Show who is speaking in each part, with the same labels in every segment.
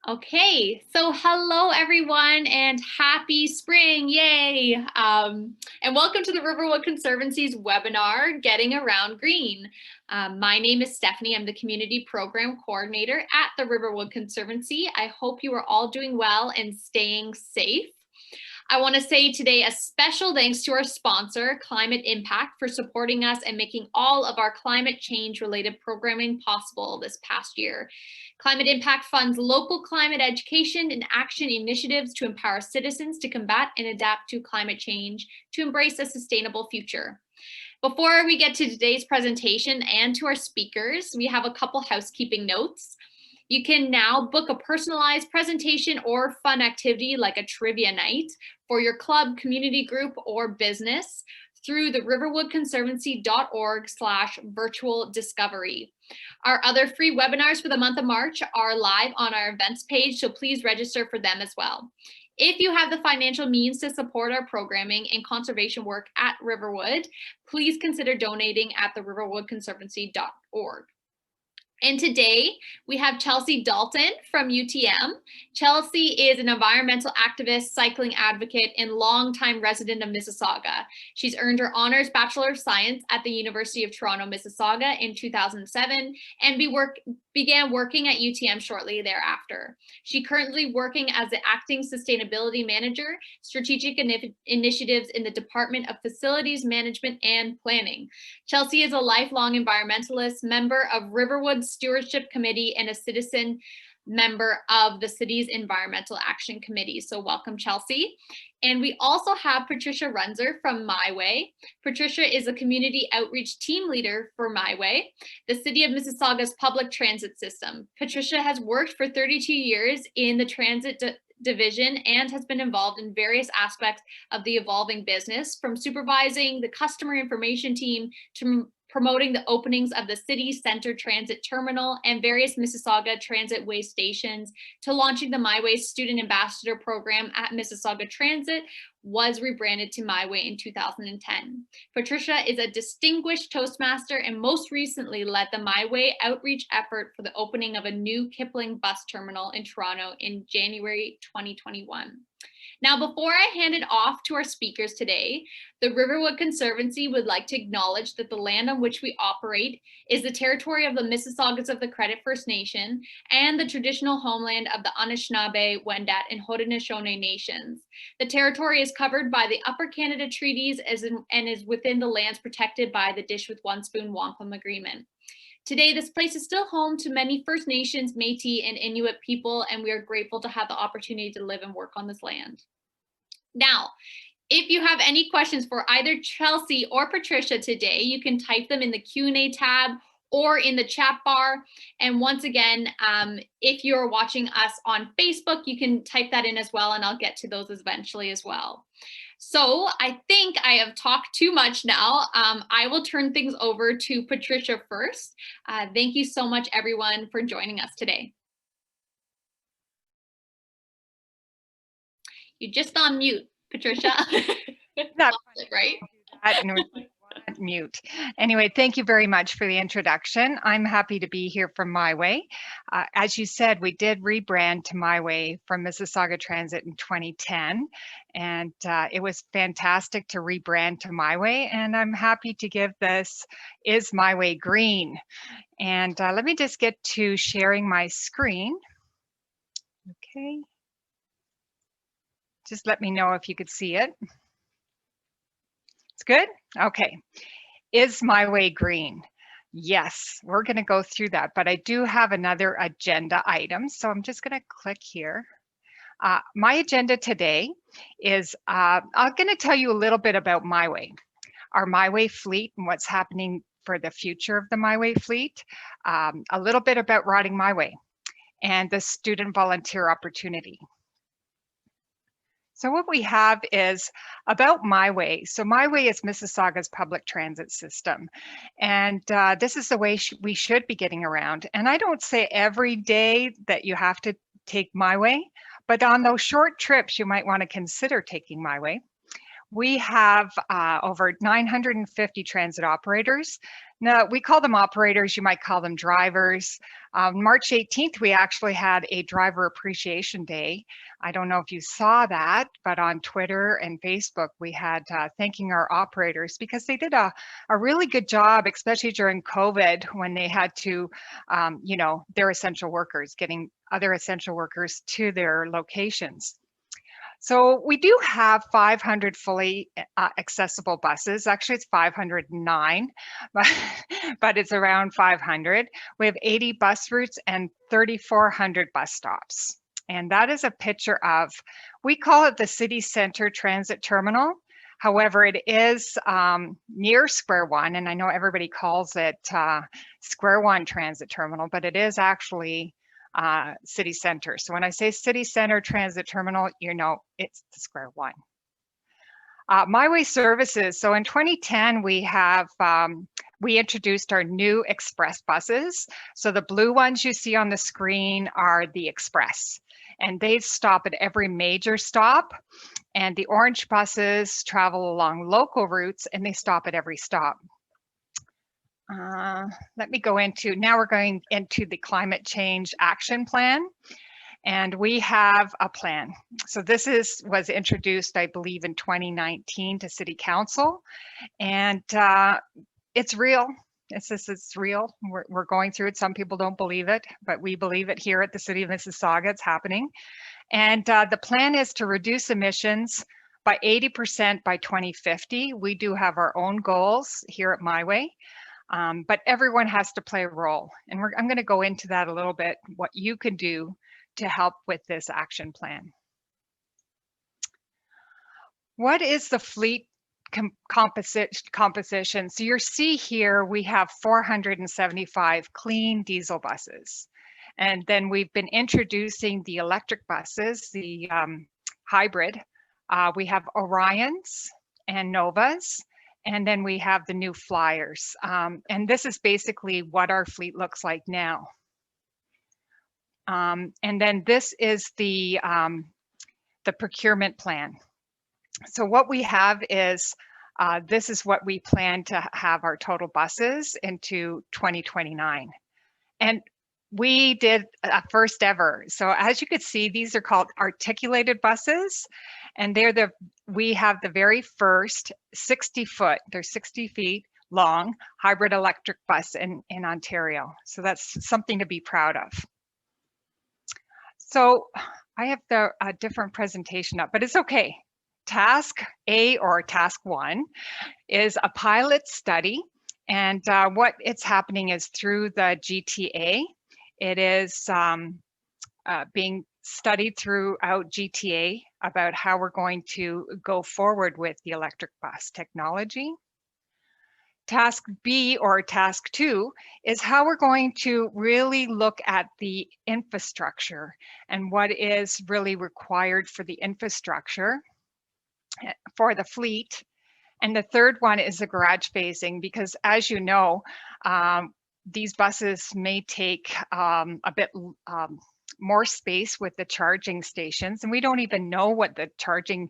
Speaker 1: Okay, so hello everyone and happy spring, yay! And welcome to the Riverwood Conservancy's webinar, Getting Around Green. My name is Stephanie, I'm the Community Program Coordinator at the Riverwood Conservancy. I hope you are all doing well and staying safe. I want to say today a special thanks to our sponsor, Climate Impact, for supporting us and making all of our climate change related programming possible this past year. Climate Impact funds local climate education and action initiatives to empower citizens to combat and adapt to climate change to embrace a sustainable future. Before we get to today's presentation and to our speakers, we have a couple housekeeping notes. You can now book a personalized presentation or fun activity like a trivia night for your club, community group, or business through the riverwoodconservancy.org/virtual discovery. Our other free webinars for the month of March are live on our events page, so please register for them as well. If you have the financial means to support our programming and conservation work at Riverwood, please consider donating at the riverwoodconservancy.org. And today we have Chelsea Dalton from UTM. Chelsea is an environmental activist, cycling advocate, and longtime resident of Mississauga. She's earned her honors Bachelor of Science at the University of Toronto Mississauga in 2007 and began working at UTM shortly thereafter. She's currently working as the Acting Sustainability Manager, Strategic Initiatives in the Department of Facilities Management and Planning. Chelsea is a lifelong environmentalist, member of Riverwood Stewardship Committee, and a citizen member of the city's Environmental Action Committee. So welcome, Chelsea. And we also have Patricia Runzer from MiWay. Patricia is a community outreach team leader for MiWay, the city of Mississauga's public transit system. Patricia has worked for 32 years in the transit division and has been involved in various aspects of the evolving business, from supervising the customer information team to promoting the openings of the city center transit terminal and various Mississauga transit way stations, to launching the MyWay student ambassador program at Mississauga Transit, was rebranded to MyWay in 2010. Patricia is a distinguished Toastmaster and most recently led the MyWay outreach effort for the opening of a new Kipling bus terminal in Toronto in January 2021. Now, before I hand it off to our speakers today, the Riverwood Conservancy would like to acknowledge that the land on which we operate is the territory of the Mississaugas of the Credit First Nation and the traditional homeland of the Anishinaabe, Wendat, and Haudenosaunee nations. The territory is covered by the Upper Canada Treaties and is within the lands protected by the Dish with One Spoon Wampum Agreement. Today, this place is still home to many First Nations, Métis, and Inuit people, and we are grateful to have the opportunity to live and work on this land. Now, if you have any questions for either Chelsea or Patricia today, you can type them in the Q&A tab or in the chat bar. And once again, if you're watching us on Facebook, you can type that in as well, and I'll get to those eventually as well. So I think I have talked too much now. I will turn things over to Patricia first. Thank you so much, everyone, for joining us today. You're just on mute, Patricia.
Speaker 2: That's
Speaker 1: right?
Speaker 2: Mute. Anyway, thank you very much for the introduction. I'm happy to be here from MyWay. As you said, we did rebrand to MyWay from Mississauga Transit in 2010, and it was fantastic to rebrand to MyWay, and I'm happy to give this Is MyWay Green? And let me just get to sharing my screen. Okay. Just let me know if you could see it. It's good? Okay. Is MyWay green? Yes, we're going to go through that, but I do have another agenda item, so I'm just going to click here. My agenda today is I'm going to tell you a little bit about MyWay, our MyWay fleet and what's happening for the future of the MyWay fleet, a little bit about riding MyWay and the student volunteer opportunity. So what we have is about MyWay. So MyWay is Mississauga's public transit system. And this is the way we should be getting around. And I don't say every day that you have to take MyWay, but on those short trips, you might want to consider taking MyWay. We have over 950 transit operators. Now, we call them operators, you might call them drivers. March 18th, we actually had a driver appreciation day. I don't know if you saw that, but on Twitter and Facebook, we had thanking our operators because they did a really good job, especially during COVID when they had to, you know, they're essential workers, getting other essential workers to their locations. So we do have 500 fully accessible buses. Actually, it's 509, but it's around 500. We have 80 bus routes and 3,400 bus stops. And that is a picture of, we call it the City Center Transit Terminal. However, it is near Square One, and I know everybody calls it Square One Transit Terminal, but it is actually City Center. So when I say City Center Transit Terminal, you know it's the Square One. MiWay services. So in 2010, we introduced our new express buses. So the blue ones you see on the screen are the express, and they stop at every major stop. And the orange buses travel along local routes, and they stop at every stop. Let me go into, now we're going into the climate change action plan, and we have a plan. So this was introduced, I believe, in 2019 to City Council, and it's real. It's real. We're going through it. Some people don't believe it, but we believe it here at the City of Mississauga. It's happening. And the plan is to reduce emissions by 80% by 2050. We do have our own goals here at MiWay. But everyone has to play a role. And I'm going to go into that a little bit, what you can do to help with this action plan. What is the fleet composition? So you see here, we have 475 clean diesel buses. And then we've been introducing the electric buses, the hybrid. We have Orions and Novas. And then we have the new Flyers. And this is basically what our fleet looks like now. And then this is the procurement plan. So what we have is, this is what we plan to have our total buses into 2029. And we did a first ever. So as you could see, these are called articulated buses, and we have the very first 60-foot, they're 60 feet long hybrid electric bus in Ontario. So that's something to be proud of. So I have a different presentation up, but it's okay. Task A, or task 1, is a pilot study. And what it's happening is through the GTA. It is being studied throughout GTA about how we're going to go forward with the electric bus technology. Task B, or task 2, is how we're going to really look at the infrastructure and what is really required for the infrastructure for the fleet. And the third one is the garage phasing, because as you know, these buses may take a bit more space with the charging stations, and we don't even know what the charging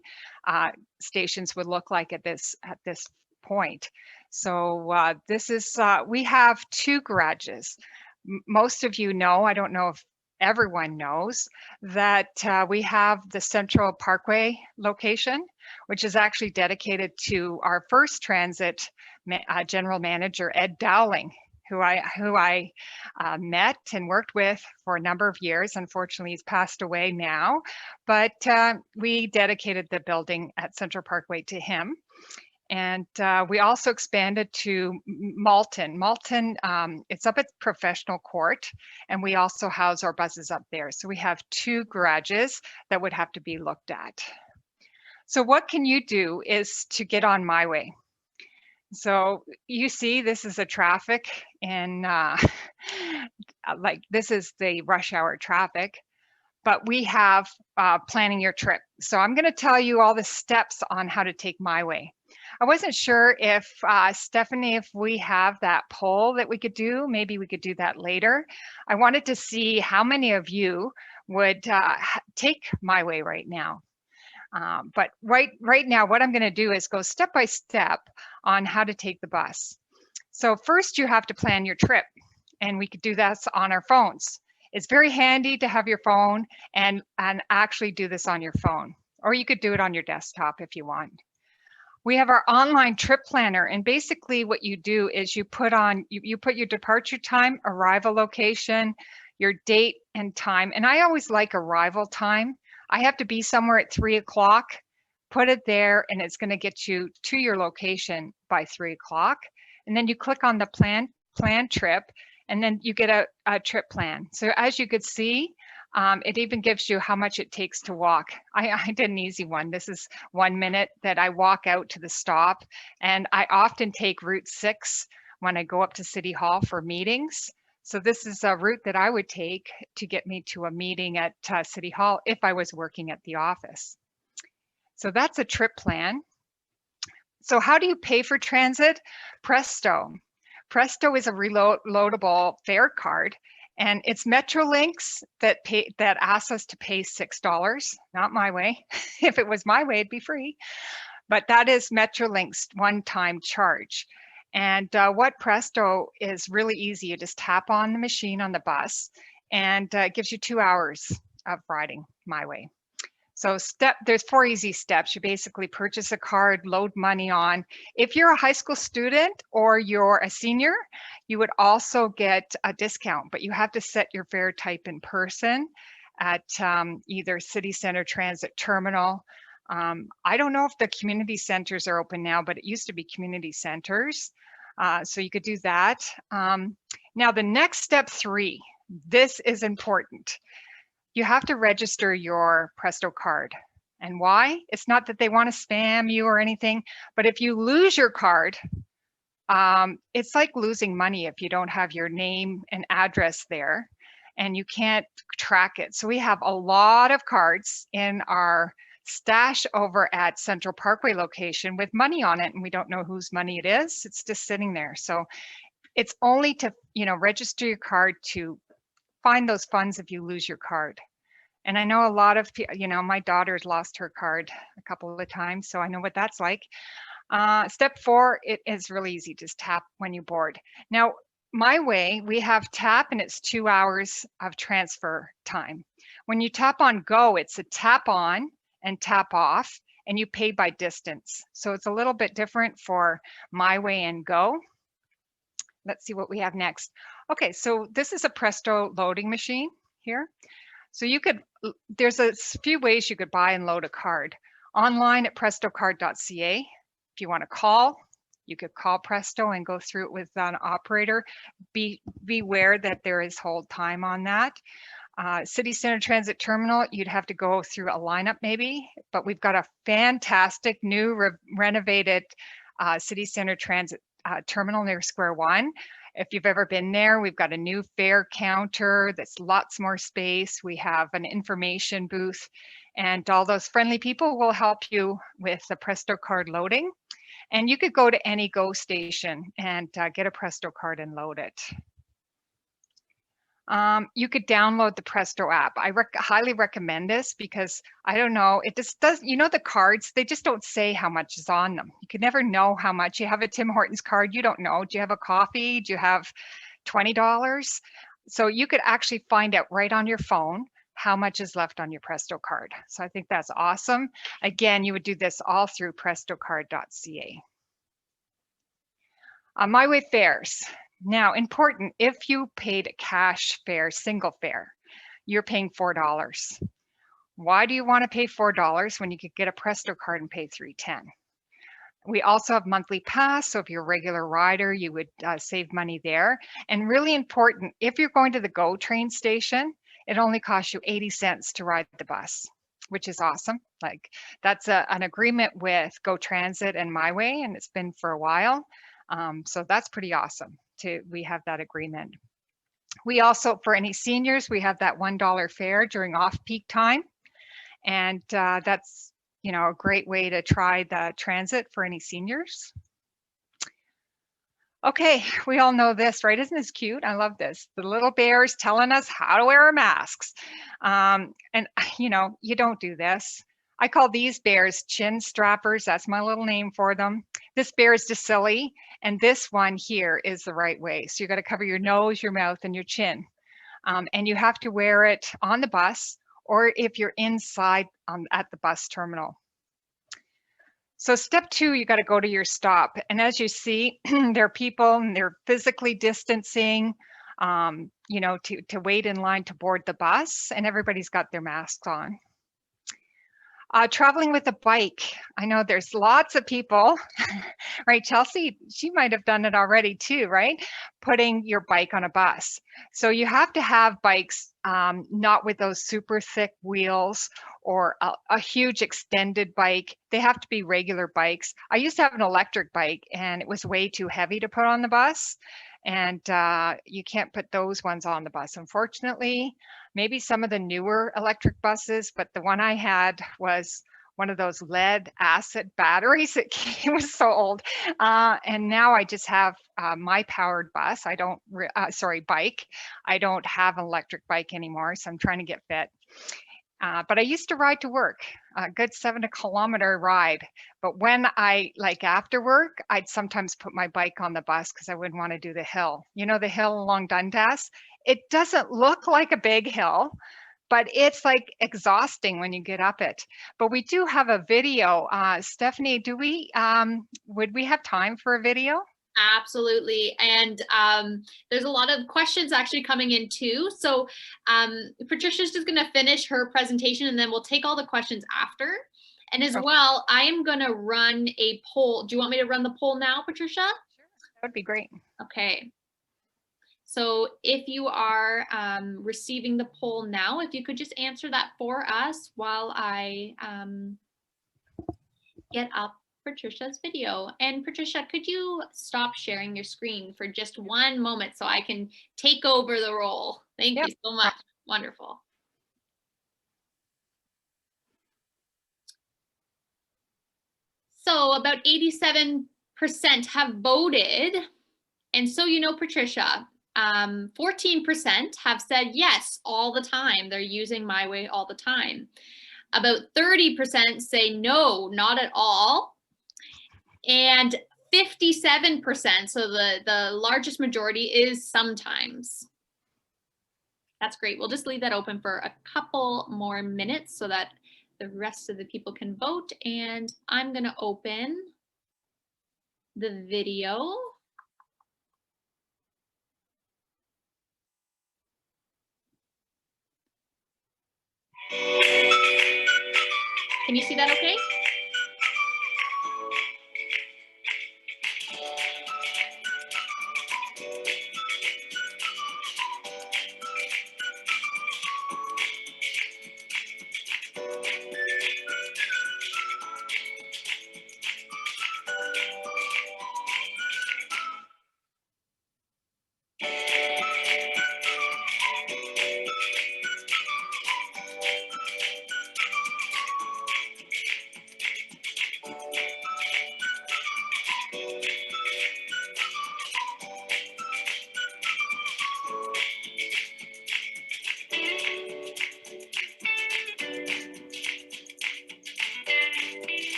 Speaker 2: stations would look like at this point. So this is, we have 2 garages. Most of you know, I don't know if everyone knows, that we have the Central Parkway location, which is actually dedicated to our first transit general manager, Ed Dowling, who I met and worked with for a number of years. Unfortunately, he's passed away now, but we dedicated the building at Central Parkway to him. And we also expanded to Malton. Malton, it's up at Professional Court, and we also house our buses up there. So we have 2 garages that would have to be looked at. So what can you do is to get on MiWay. So you see, this is the traffic, and like this is the rush hour traffic, but we have planning your trip. So I'm going to tell you all the steps on how to take MiWay. I wasn't sure if Stephanie, if we have that poll that we could do, maybe we could do that later. I wanted to see how many of you would take MiWay right now. But right now, what I'm going to do is go step by step on how to take the bus. So first you have to plan your trip, and we could do this on our phones. It's very handy to have your phone and actually do this on your phone, or you could do it on your desktop if you want. We have our online trip planner, and basically what you do is you put on, you put your departure time, arrival location, your date and time. And I always like arrival time. I have to be somewhere at 3 o'clock, put it there, and it's going to get you to your location by 3 o'clock. And then you click on the plan trip, and then you get a trip plan. So as you could see, it even gives you how much it takes to walk. I did an easy one. This is 1 minute that I walk out to the stop, and I often take Route 6 when I go up to City Hall for meetings. So this is a route that I would take to get me to a meeting at City Hall if I was working at the office. So that's a trip plan. So how do you pay for transit? Presto. Presto is a reloadable fare card, and it's Metrolinx that asks us to pay $6, not MiWay. If it was MiWay, it'd be free. But that is Metrolinx one-time charge. And what Presto is really easy. You just tap on the machine on the bus, and it gives you 2 hours of riding MiWay. So there's 4 easy steps. You basically purchase a card, load money on. If you're a high school student or you're a senior, you would also get a discount, but you have to set your fare type in person at either City Center Transit Terminal. I don't know if the community centers are open now, but it used to be community centers. So you could do that. Now the next step 3, this is important. You have to register your Presto card. And why? It's not that they want to spam you or anything, but if you lose your card, it's like losing money if you don't have your name and address there and you can't track it. So we have a lot of cards in our stash over at Central Parkway location with money on it, and we don't know whose money it is. It's just sitting there. So it's only to, register your card to find those funds if you lose your card. And I know a lot of, my daughter's lost her card a couple of times, so I know what that's like. Step 4, it is really easy. Just tap when you board. Now, MiWay, we have tap, and it's 2 hours of transfer time. When you tap on go, it's a tap on and tap off, and you pay by distance. So it's a little bit different for MiWay and go. Let's see what we have next. Okay, so this is a Presto loading machine here. So there's a few ways you could buy and load a card. Online at prestocard.ca. If you want to call, you could call Presto and go through it with an operator. Beware that there is hold time on that. City Center Transit Terminal, you'd have to go through a lineup maybe, but we've got a fantastic new renovated City Center Transit Terminal near Square One. If you've ever been there, we've got a new fare counter that's lots more space. We have an information booth, and all those friendly people will help you with the Presto card loading. And you could go to any Go station and get a Presto card and load it. You could download the Presto app. I highly recommend this because I don't know, it just does, the cards, they just don't say how much is on them. You can never know how much. You have a Tim Hortons card, you don't know. Do you have a coffee? Do you have $20? So you could actually find out right on your phone how much is left on your Presto card. So I think that's awesome. Again, you would do this all through prestocard.ca. MiWay fares. Now, important, if you paid a cash fare, single fare, you're paying $4. Why do you want to pay $4 when you could get a Presto card and pay $3.10? We also have monthly pass, so if you're a regular rider, you would save money there. And really important, if you're going to the GO train station, it only costs you 80 cents to ride the bus, which is awesome. Like that's an agreement with Go Transit and MiWay, and it's been for a while. So that's pretty awesome. We have that agreement. We also, for any seniors, we have that $1 fare during off-peak time. And that's, a great way to try the transit for any seniors. Okay, we all know this, right? Isn't this cute? I love this. The little bears telling us how to wear our masks. And, you don't do this. I call these bears chin strappers. That's my little name for them. This bear is just silly, and this one here is the right way. So you got to cover your nose, your mouth, and your chin. And you have to wear it on the bus or if you're inside at the bus terminal. So step 2, you got to go to your stop. And as you see, there are people and they're physically distancing, you know, to wait in line to board the bus, and everybody's got their masks on. Traveling with a bike. I know there's lots of people, right? Chelsea, she might have done it already too, right? Putting your bike on a bus. So you have to have bikes, not with those super thick wheels or a huge extended bike. They have to be regular bikes. I used to have an electric bike and it was way too heavy to put on the bus. And you can't put those ones on the bus, unfortunately. Maybe some of the newer electric buses, but the one I had was one of those lead acid batteries. It was so old. And now I just have my powered bus. I don't, bike. I don't have an electric bike anymore, so I'm trying to get fit. But I used to ride to work, a good 7-kilometer ride. But when after work, I'd sometimes put my bike on the bus because I wouldn't want to do the hill. You know, the hill along Dundas? It doesn't look like a big hill, but it's like exhausting when you get up it. But we do have a video. Stephanie, would we have time for a video?
Speaker 1: Absolutely. And there's a lot of questions actually coming in too. So Patricia's just going to finish her presentation and then we'll take all the questions after. And as well, I am going to run a poll. Do you want me to run the poll now, Patricia?
Speaker 2: Sure, that would be great.
Speaker 1: Okay. So if you are receiving the poll now, if you could just answer that for us while I get up Patricia's video. And Patricia, could you stop sharing your screen for just one moment so I can take over the role? Thank you so much. Wonderful. So about 87% have voted. And so, you know, Patricia, 14% have said yes all the time. They're using MiWay all the time. About 30% say no, not at all. And 57%, so the largest majority, is sometimes. That's great. We'll just leave that open for a couple more minutes so that the rest of the people can vote. And I'm going to open the video. Can you see that okay?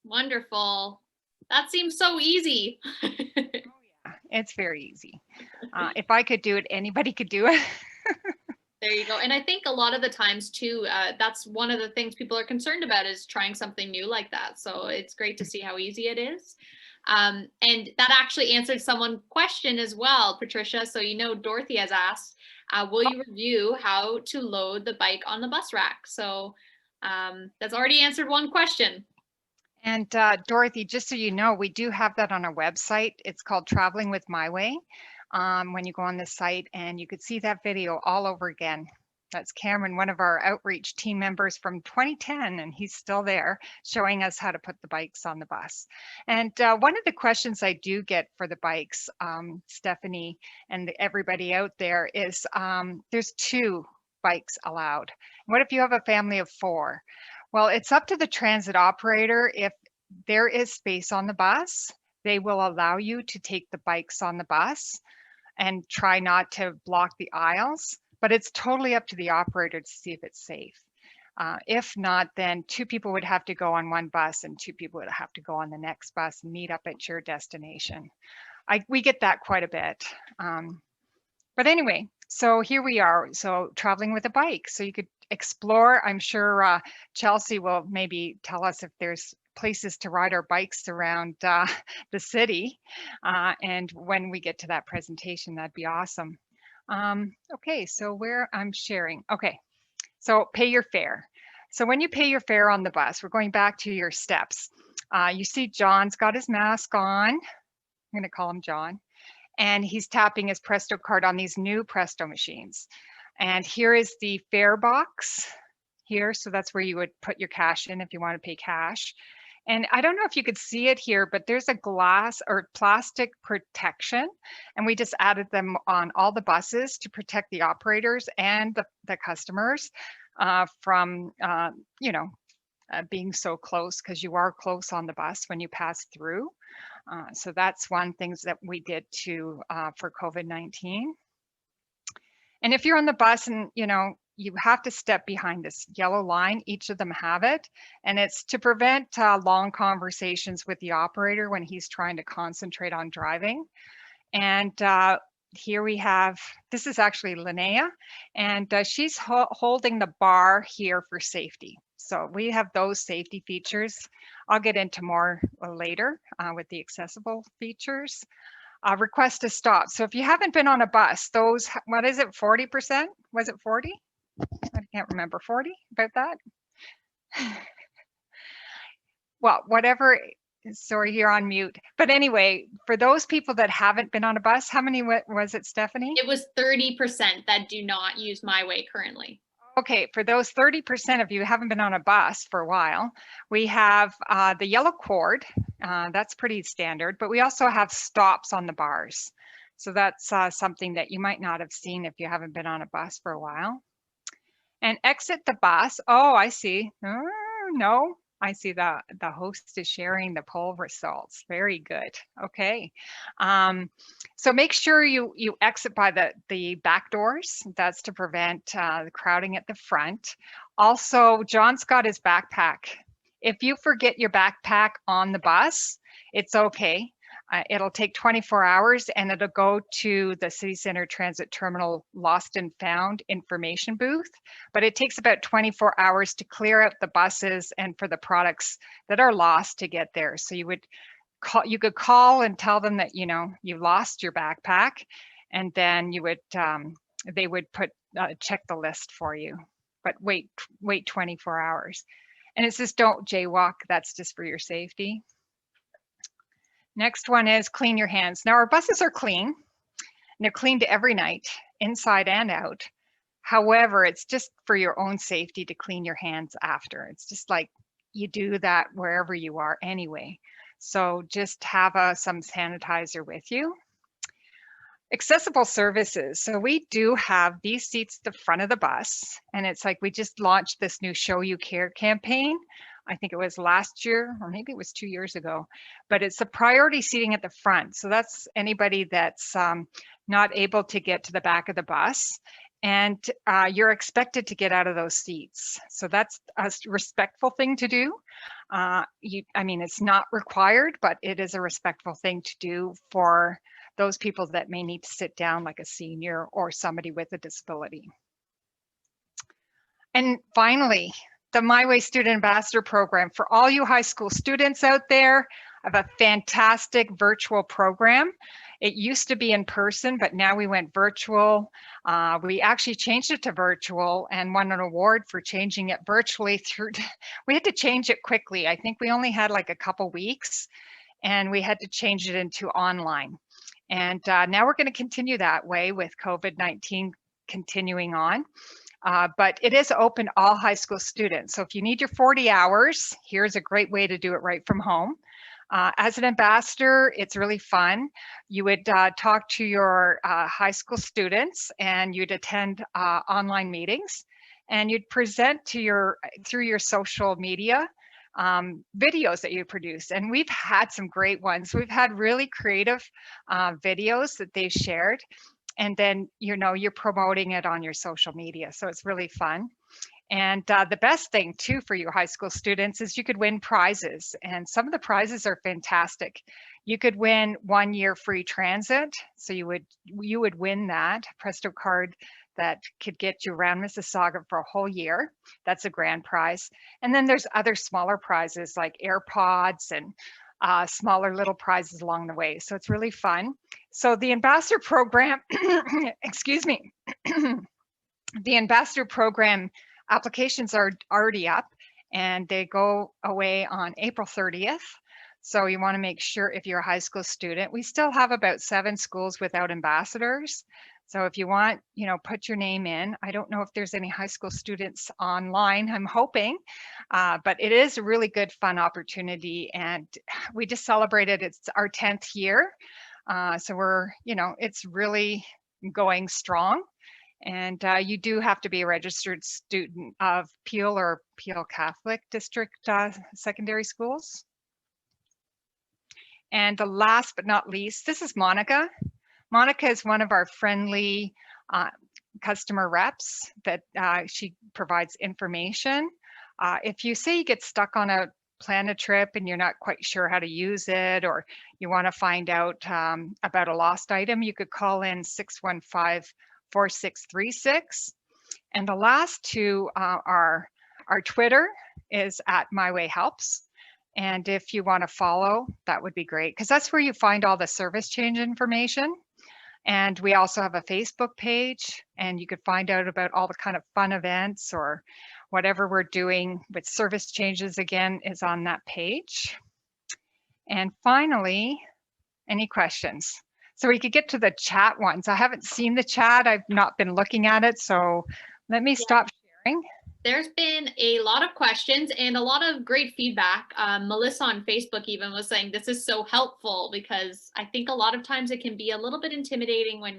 Speaker 1: Wonderful. That seems so easy.
Speaker 2: Oh, yeah, it's very easy. If I could do it, anybody could do it.
Speaker 1: There you go. And I think a lot of the times too, that's one of the things people are concerned about, is trying something new like that. So it's great to see how easy it is. And that actually answered someone's question as well, Patricia. So, you know, Dorothy has asked, will you review how to load the bike on the bus rack? So that's already answered one question.
Speaker 2: And Dorothy, just so you know, we do have that on our website. It's called Traveling with MiWay. When you go on the site, and you could see that video all over again. That's Cameron, one of our outreach team members from 2010, and he's still there showing us how to put the bikes on the bus. And one of the questions I do get for the bikes, Stephanie and everybody out there, is there's 2 bikes allowed. What if you have a family of 4? Well, it's up to the transit operator. If there is space on the bus, they will allow you to take the bikes on the bus and try not to block the aisles, but it's totally up to the operator to see if it's safe. If not, then 2 people would have to go on one bus and 2 people would have to go on the next bus and meet up at your destination. We get that quite a bit. But anyway, so here we are. So traveling with a bike. So you could explore. I'm sure Chelsea will maybe tell us if there's places to ride our bikes around the city. And when we get to that presentation, that'd be awesome. Okay, so where I'm sharing. Okay, so pay your fare. So when you pay your fare on the bus, we're going back to your steps. You see John's got his mask on. I'm going to call him John. And he's tapping his Presto card on these new Presto machines. And here is the fare box here. So that's where you would put your cash in if you want to pay cash. And I don't know if you could see it here, but there's a glass or plastic protection. And we just added them on all the buses to protect the operators and the customers from, being so close, because you are close on the bus when you pass through. So that's one thing that we did for COVID-19. And if you're on the bus and, you have to step behind this yellow line, each of them have it. And it's to prevent long conversations with the operator when he's trying to concentrate on driving. And here we have, this is actually Linnea, and she's holding the bar here for safety. So we have those safety features. I'll get into more later with the accessible features. Request to stop. So if you haven't been on a bus, those, what is it, 40%? Was it 40? I can't remember, 40, about that? Well, whatever, sorry, you're on mute. But anyway, for those people that haven't been on a bus, how many was it, Stephanie?
Speaker 1: It was 30% that do not use MiWay currently.
Speaker 2: Okay, for those 30% of you who haven't been on a bus for a while, we have the yellow cord. That's pretty standard, but we also have stops on the bars. So that's something that you might not have seen if you haven't been on a bus for a while. And exit the bus. Oh, I see. No, I see the host is sharing the poll results. Very good. Okay. So make sure you exit by the back doors. That's to prevent the crowding at the front. Also, John's got his backpack. If you forget your backpack on the bus, it's okay. It'll take 24 hours and it'll go to the City Center Transit Terminal Lost and Found information booth. But it takes about 24 hours to clear out the buses and for the products that are lost to get there. So you could call and tell them that, you lost your backpack, and then you would, they would check the list for you, but wait 24 hours. And it says don't jaywalk. That's just for your safety. Next one is clean your hands. Now our buses are clean, and they're cleaned every night, inside and out. However, it's just for your own safety to clean your hands after. It's just like you do that wherever you are anyway. So just have some sanitizer with you. Accessible services. So we do have these seats at the front of the bus, and it's like we just launched this new Show You Care campaign. I think it was last year, or maybe it was 2 years ago, but it's the priority seating at the front. So that's anybody that's not able to get to the back of the bus, and you're expected to get out of those seats. So that's a respectful thing to do. I mean, it's not required, but it is a respectful thing to do for those people that may need to sit down, like a senior or somebody with a disability. And finally, the MiWay Student Ambassador Program. For all you high school students out there, I have a fantastic virtual program. It used to be in person, but now we went virtual. We actually changed it to virtual and won an award for changing it virtually through. We had to change it quickly. I think we only had like a couple weeks, and we had to change it into online. And now we're going to continue that way with COVID-19 continuing on. But it is open to all high school students. So if you need your 40 hours, here's a great way to do it right from home. As an ambassador, it's really fun. You would talk to your high school students, and you'd attend online meetings. and you'd present to through your social media videos that you produce. And we've had some great ones. We've had really creative videos that they've shared. And then, you're promoting it on your social media. So it's really fun. And the best thing too for you high school students is you could win prizes. And some of the prizes are fantastic. You could win 1 year free transit. So you would win that Presto card that could get you around Mississauga for a whole year. That's a grand prize. And then there's other smaller prizes like AirPods and smaller little prizes along the way. So it's really fun. So the ambassador program, excuse me, the ambassador program applications are already up and they go away on April 30th. So you want to make sure if you're a high school student, we still have about 7 schools without ambassadors. So if you want, put your name in. I don't know if there's any high school students online, I'm hoping, but it is a really good, fun opportunity. And we just celebrated, it's our 10th year. So we're, it's really going strong. And you do have to be a registered student of Peel or Peel Catholic District secondary schools. And the last but not least, this is Monica. Monica is one of our friendly customer reps that she provides information. If you say you get stuck on plan a trip and you're not quite sure how to use it, or you want to find out about a lost item, you could call in 615-4636. And the last two are our Twitter is at MiWay Helps. And if you want to follow, that would be great, because that's where you find all the service change information. And we also have a Facebook page, and you could find out about all the kind of fun events or whatever we're doing with service changes, again, is on that page. And finally, any questions? So we could get to the chat ones. I haven't seen the chat. I've not been looking at it. So let me stop sharing.
Speaker 1: There's been a lot of questions and a lot of great feedback. Melissa on Facebook even was saying this is so helpful, because I think a lot of times it can be a little bit intimidating when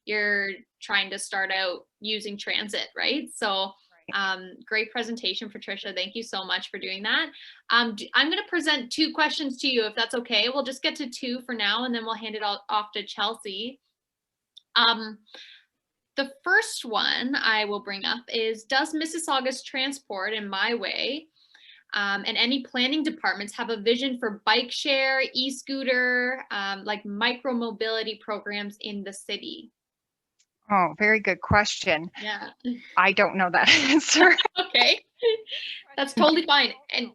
Speaker 1: you're trying to start out using transit, right? So great presentation, Patricia. Thank you so much for doing that. I'm going to present 2 questions to you, if that's okay. We'll just get to 2 for now, and then we'll hand it off to Chelsea. The first one I will bring up is, does Mississauga's transport and MiWay and any planning departments have a vision for bike share, e-scooter, like micro mobility programs in the city?
Speaker 2: Oh, very good question.
Speaker 1: Yeah.
Speaker 2: I don't know that answer.
Speaker 1: Okay, that's totally fine. And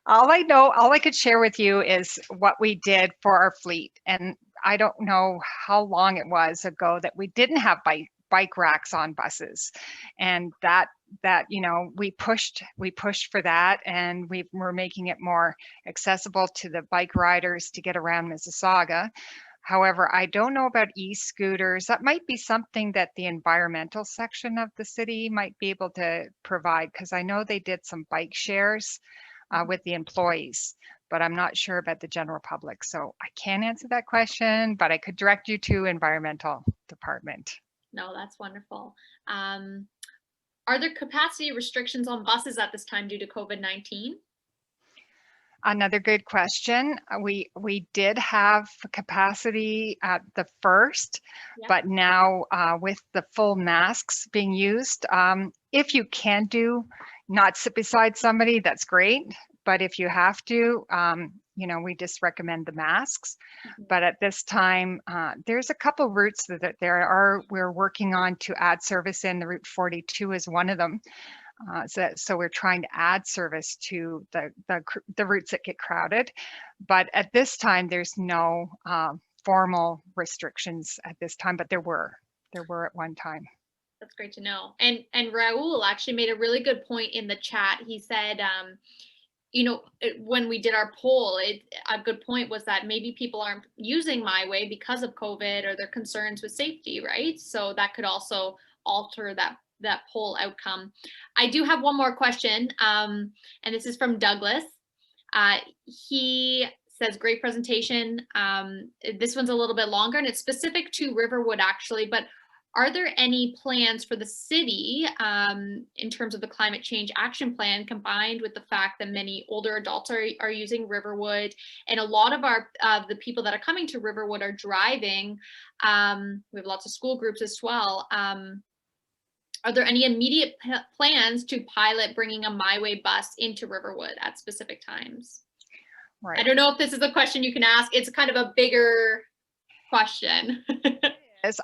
Speaker 2: all I could share with you is what we did for our fleet. And I don't know how long it was ago that we didn't have bike racks on buses, and that we pushed for that, and we're making it more accessible to the bike riders to get around Mississauga. However, I don't know about e-scooters. That might be something that the environmental section of the city might be able to provide, because I know they did some bike shares with the employees, but I'm not sure about the general public. So I can't answer that question, but I could direct you to environmental department.
Speaker 1: No, that's wonderful. Are there capacity restrictions on buses at this time due to COVID-19?
Speaker 2: Another good question. We did have capacity at the first, but now with the full masks being used, if you can not sit beside somebody, that's great. But if you have to, we just recommend the masks. But at this time, there's a couple routes that we're working on to add service in. The Route 42 is one of them. So we're trying to add service to the routes that get crowded. But at this time, there's no formal restrictions at this time, but there were at one time.
Speaker 1: That's great to know. And Raul actually made a really good point in the chat. He said, when we did our poll, a good point was that maybe people aren't using MiWay because of COVID or their concerns with safety, right? So that could also alter that poll outcome. I do have one more question, and this is from Douglas. He says, great presentation. This one's a little bit longer, and it's specific to Riverwood actually, but Are there any plans for the city in terms of the climate change action plan, combined with the fact that many older adults are using Riverwood, and a lot of the people that are coming to Riverwood are driving? We have lots of school groups as well. Are there any immediate plans to pilot bringing a MiWay bus into Riverwood at specific times?
Speaker 2: Right.
Speaker 1: I don't know if this is a question you can ask. It's kind of a bigger question.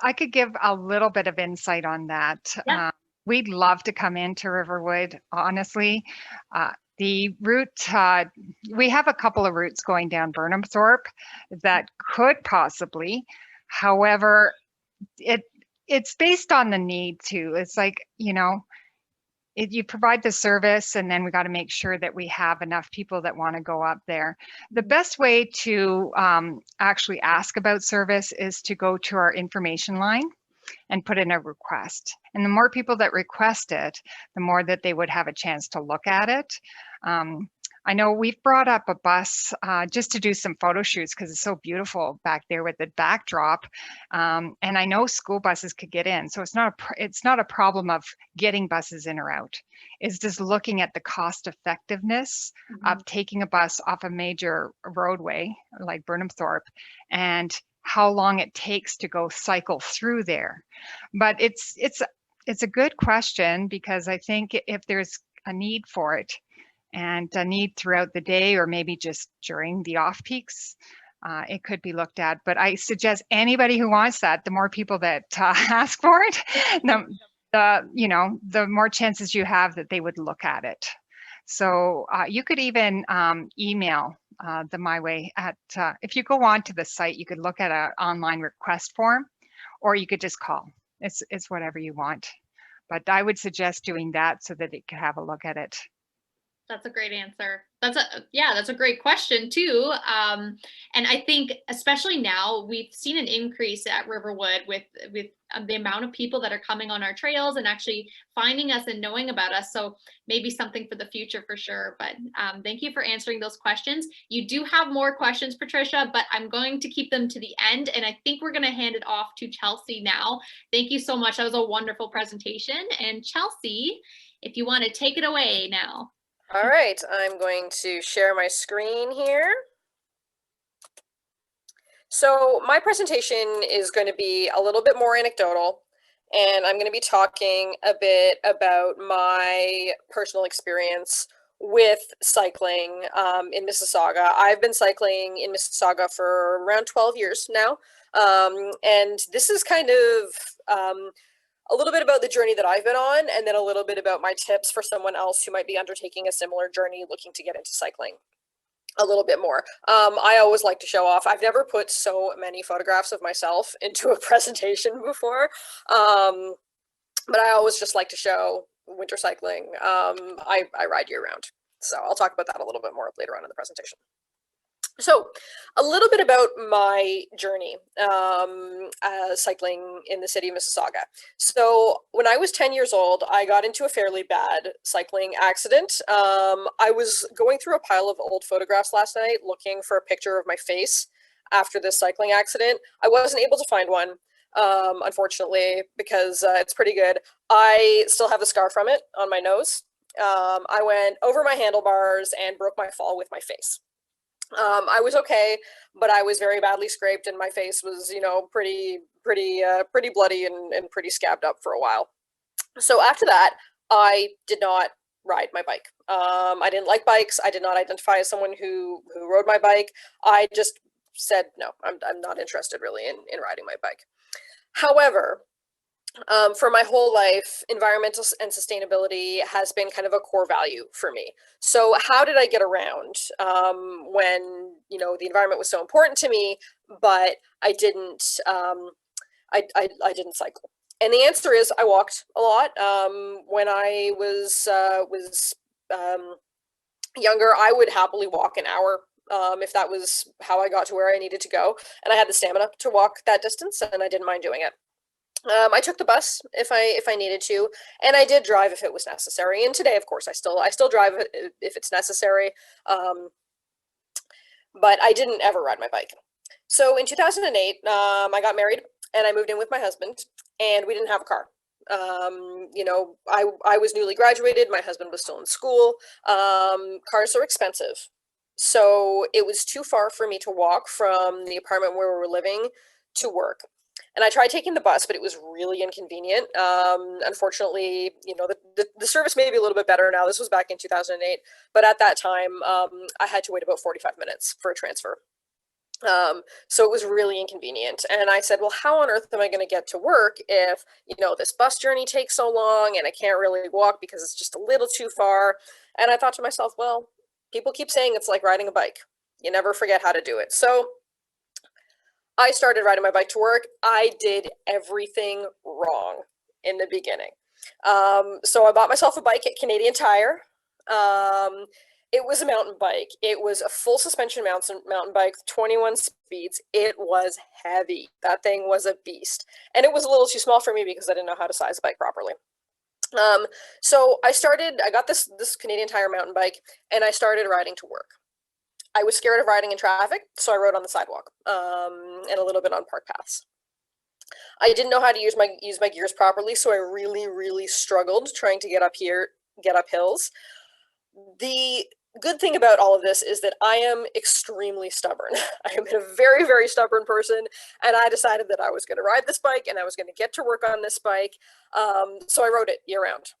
Speaker 2: I could give a little bit of insight on that.
Speaker 1: Yeah.
Speaker 2: We'd love to come into Riverwood, honestly. The route, we have a couple of routes going down Burnhamthorpe that could possibly. However, it's based on the need too. It's like, you know, you provide the service, and then we got to make sure that we have enough people that want to go up there. The best way to actually ask about service is to go to our information line and put in a request. And the more people that request it, the more that they would have a chance to look at it. I know we've brought up a bus just to do some photo shoots because it's so beautiful back there with the backdrop. And I know school buses could get in, so it's not a problem of getting buses in or out. It's just looking at the cost effectiveness of taking a bus off a major roadway like Burnhamthorpe and how long it takes to go cycle through there. But it's a good question, because I think if there's a need for it, and a need throughout the day, or maybe just during the off peaks, it could be looked at. But I suggest anybody who wants that, the more people that ask for it, the more chances you have that they would look at it. So you could even email the MiWay at, if you go on to the site, you could look at an online request form, or you could just call. It's whatever you want. But I would suggest doing that so that it could have a look at it.
Speaker 1: That's a great answer. That's a great question too. And I think especially now we've seen an increase at Riverwood with the amount of people that are coming on our trails and actually finding us and knowing about us. So maybe something for the future for sure. But thank you for answering those questions. You do have more questions, Patricia, but I'm going to keep them to the end. And I think we're going to hand it off to Chelsea now. Thank you so much. That was a wonderful presentation. And Chelsea, if you want to take it away now.
Speaker 3: All right, I'm going to share my screen here. So my presentation is going to be a little bit more anecdotal, and I'm going to be talking a bit about my personal experience with cycling in Mississauga. I've been cycling in Mississauga for around 12 years now, and this is kind of a little bit about the journey that I've been on, and then a little bit about my tips for someone else who might be undertaking a similar journey looking to get into cycling a little bit more. I always like to show off. I've never put so many photographs of myself into a presentation before, but I always just like to show winter cycling. I ride year round, so I'll talk about that a little bit more later on in the presentation. So a little bit about my journey cycling in the city of Mississauga. So when I was 10 years old, I got into a fairly bad cycling accident. I was going through a pile of old photographs last night looking for a picture of my face after this cycling accident. I wasn't able to find one, unfortunately, because it's pretty good. I still have a scar from it on my nose. I went over my handlebars and broke my fall with my face. I was okay, but I was very badly scraped, and my face was, you know, pretty bloody and pretty scabbed up for a while. So after that, I did not ride my bike. I didn't like bikes. I did not identify as someone who rode my bike. I just said, no, I'm not interested really in riding my bike. However, for my whole life, environmental and sustainability has been kind of a core value for me. So how did I get around when, you know, the environment was so important to me, but I didn't I didn't cycle? And the answer is I walked a lot. When I was younger, I would happily walk an hour if that was how I got to where I needed to go, and I had the stamina to walk that distance, and I didn't mind doing it. I took the bus if I needed to, and I did drive if it was necessary. And today, of course, I still drive if it's necessary, but I didn't ever ride my bike. So in 2008, I got married and I moved in with my husband. and we didn't have a car. You know, I was newly graduated. My husband was still in school. Cars are expensive. So it was too far for me to walk from the apartment where we were living to work. And I tried taking the bus, but it was really inconvenient. Unfortunately, you know, the service may be a little bit better now. This was back in 2008. But at that time, I had to wait about 45 minutes for a transfer. So it was really inconvenient. And I said, well, how on earth am I going to get to work if, you know, this bus journey takes so long and I can't really walk because it's just a little too far. And I thought to myself, well, people keep saying it's like riding a bike. You never forget how to do it. So I started riding my bike to work. I did everything wrong in the beginning. So I bought myself a bike at Canadian Tire. It was a mountain bike. It was a full suspension mountain bike, 21 speeds. It was heavy. That thing was a beast. And it was a little too small for me because I didn't know how to size a bike properly. So I got this Canadian Tire mountain bike and I started riding to work. I was scared of riding in traffic, so I rode on the sidewalk, and a little bit on park paths. I didn't know how to use my gears properly, so I really struggled trying to get up hills. The good thing about all of this is that I am extremely stubborn. I am a very stubborn person, and I decided that I was going to ride this bike and I was going to get to work on this bike. So I rode it year round.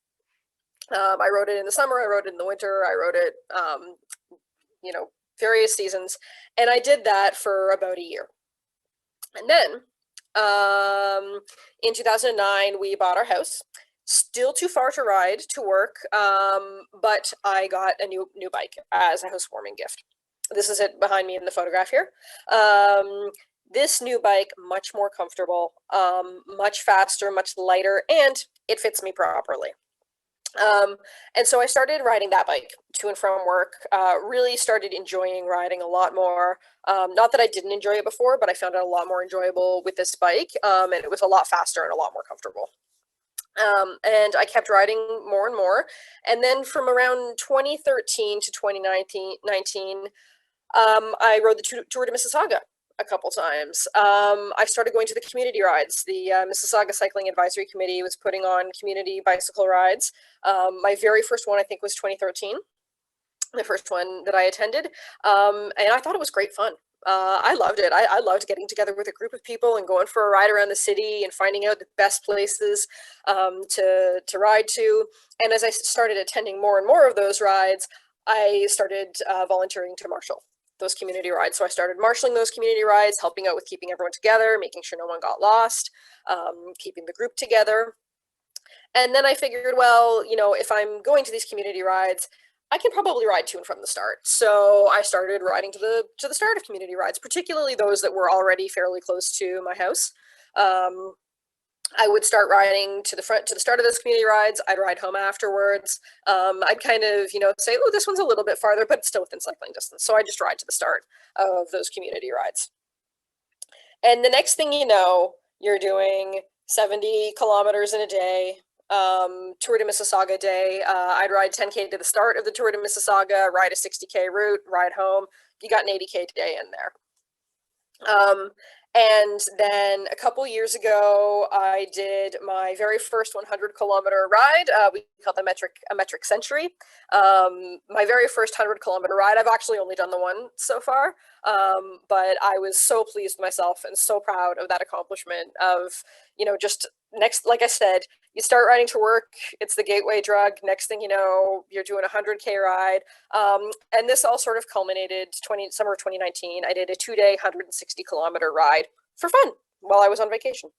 Speaker 3: I rode it in the summer, I rode it in the winter, I rode it, you know, various seasons, and I did that for about a year. And then in 2009, we bought our house. Still too far to ride to work, but I got a new bike as a housewarming gift. This is it behind me in the photograph here. This new bike, much more comfortable, much faster, much lighter, and it fits me properly. And so I started riding that bike to and from work, really started enjoying riding a lot more. Not that I didn't enjoy it before, but I found it a lot more enjoyable with this bike, and it was a lot faster and a lot more comfortable. And I kept riding more and more. And then from around 2013 to 2019, I rode the Tour de Mississauga a couple times. I started going to the community rides. The Mississauga Cycling Advisory Committee was putting on community bicycle rides. My very first one, I think, was 2013, the first one that I attended. And I thought it was great fun. I loved it. I loved getting together with a group of people and going for a ride around the city and finding out the best places to ride to. And as I started attending more and more of those rides, I started volunteering to marshal those community rides. So I started marshaling those community rides, helping out with keeping everyone together, making sure no one got lost, keeping the group together. And then I figured, well, you know, if I'm going to these community rides, I can probably ride to and from the start. So I started riding to the start of community rides, particularly those that were already fairly close to my house. I would start riding to the start of those community rides. I'd ride home afterwards. I'd kind of, you know, say, oh, this one's a little bit farther, but it's still within cycling distance. So I just ride to the start of those community rides. And the next thing you know, you're doing 70 kilometers in a day. Tour de Mississauga day. I'd ride 10K to the start of the Tour de Mississauga, ride a 60K route, ride home. You got an 80K day in there. And then a couple years ago, I did my very first 100-kilometer ride. We call it a metric century. My very first 100-kilometer ride. I've actually only done the one so far, but I was so pleased with myself and so proud of that accomplishment. Of, you know, just next, like I said, you start riding to work, it's the gateway drug. Next thing you know, you're doing a 100K ride. And this all sort of culminated summer of 2019. I did a 2-day, 160-kilometer ride for fun while I was on vacation.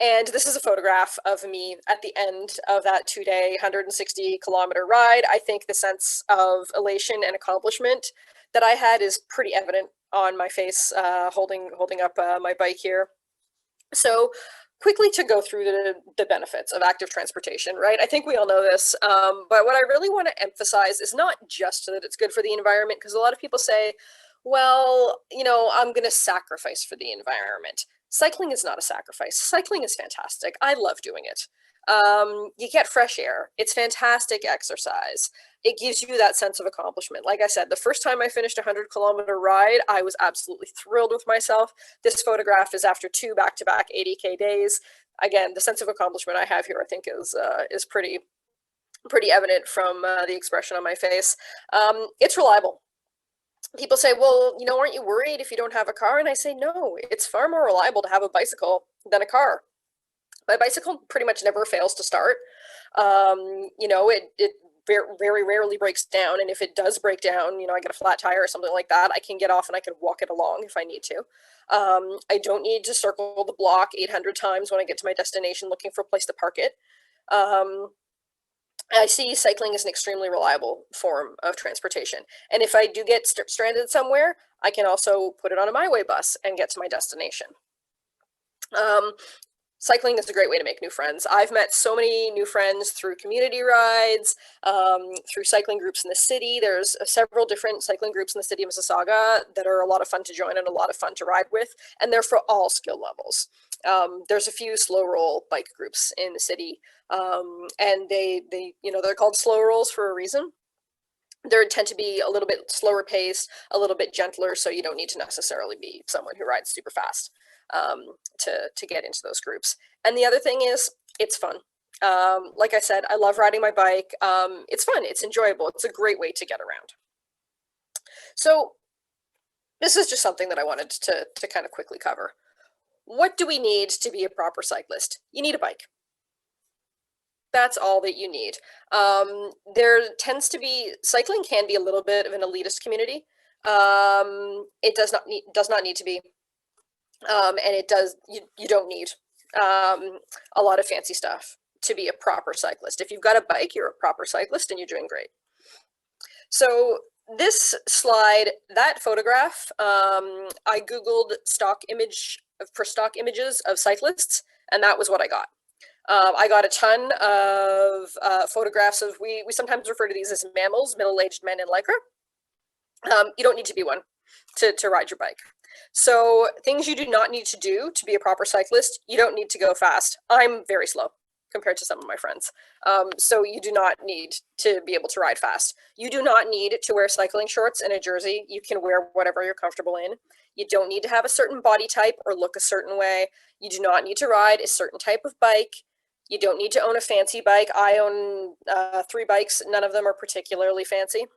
Speaker 3: And this is a photograph of me at the end of that 2-day, 160-kilometer ride. I think the sense of elation and accomplishment that I had is pretty evident on my face, holding up my bike here. So quickly to go through the benefits of active transportation, right? I think we all know this, but what I really want to emphasize is not just that it's good for the environment, because a lot of people say, well, you know, I'm going to sacrifice for the environment. Cycling is not a sacrifice. Cycling is fantastic. I love doing it. You get fresh air. It's fantastic exercise. It gives you that sense of accomplishment. Like I said, the first time I finished a 100-kilometer ride, I was absolutely thrilled with myself. This photograph is after 2 back-to-back 80K days. Again, the sense of accomplishment I have here, I think, is pretty evident from the expression on my face. It's reliable. People say, well, you know, aren't you worried if you don't have a car? And I say, no, it's far more reliable to have a bicycle than a car. My bicycle pretty much never fails to start. You know, it very rarely breaks down. And if it does break down, you know, I get a flat tire or something like that, I can get off and I can walk it along if I need to. I don't need to circle the block 800 times when I get to my destination looking for a place to park it. I see cycling as an extremely reliable form of transportation. And if I do get stranded somewhere, I can also put it on a MiWay bus and get to my destination. Cycling is a great way to make new friends. I've met so many new friends through community rides, through cycling groups in the city. There's several different cycling groups in the city of Mississauga that are a lot of fun to join and a lot of fun to ride with, and they're for all skill levels. There's a few slow roll bike groups in the city, and they you know, they're called slow rolls for a reason. They tend to be a little bit slower paced, a little bit gentler, so you don't need to necessarily be someone who rides super fast to get into those groups. And the other thing is, it's fun. Like I said, I love riding my bike. It's fun, it's enjoyable, it's a great way to get around. So this is just something that I wanted to kind of quickly cover. What do we need to be a proper cyclist? You need a bike. That's all that you need. There tends to be, cycling can be a little bit of an elitist community. It does not need to be. And you don't need a lot of fancy stuff to be a proper cyclist. If you've got a bike, you're a proper cyclist and you're doing great. So this slide, that photograph, I Googled stock images of cyclists, and that was what I got. I got a ton of photographs of, we sometimes refer to these as mammals, middle-aged men in lycra. You don't need to be one to ride your bike. So things you do not need to do to be a proper cyclist: you don't need to go fast. I'm very slow compared to some of my friends. So you do not need to be able to ride fast. You do not need to wear cycling shorts and a jersey. You can wear whatever you're comfortable in. You don't need to have a certain body type or look a certain way. You do not need to ride a certain type of bike. You don't need to own a fancy bike. I own 3 bikes. None of them are particularly fancy.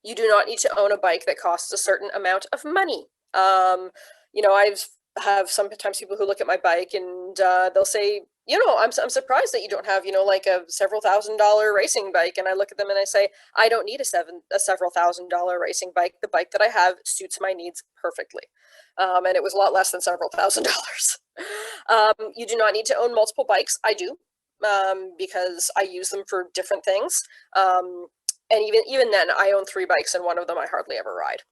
Speaker 3: You do not need to own a bike that costs a certain amount of money. You know, I have sometimes people who look at my bike and they'll say, you know, I'm surprised that you don't have, you know, like a several $1,000 racing bike. And I look at them and I say, I don't need a several $1,000 racing bike. The bike that I have suits my needs perfectly. And it was a lot less than several $1,000. You do not need to own multiple bikes. I do, because I use them for different things. And even then, I own 3 bikes, and one of them I hardly ever ride.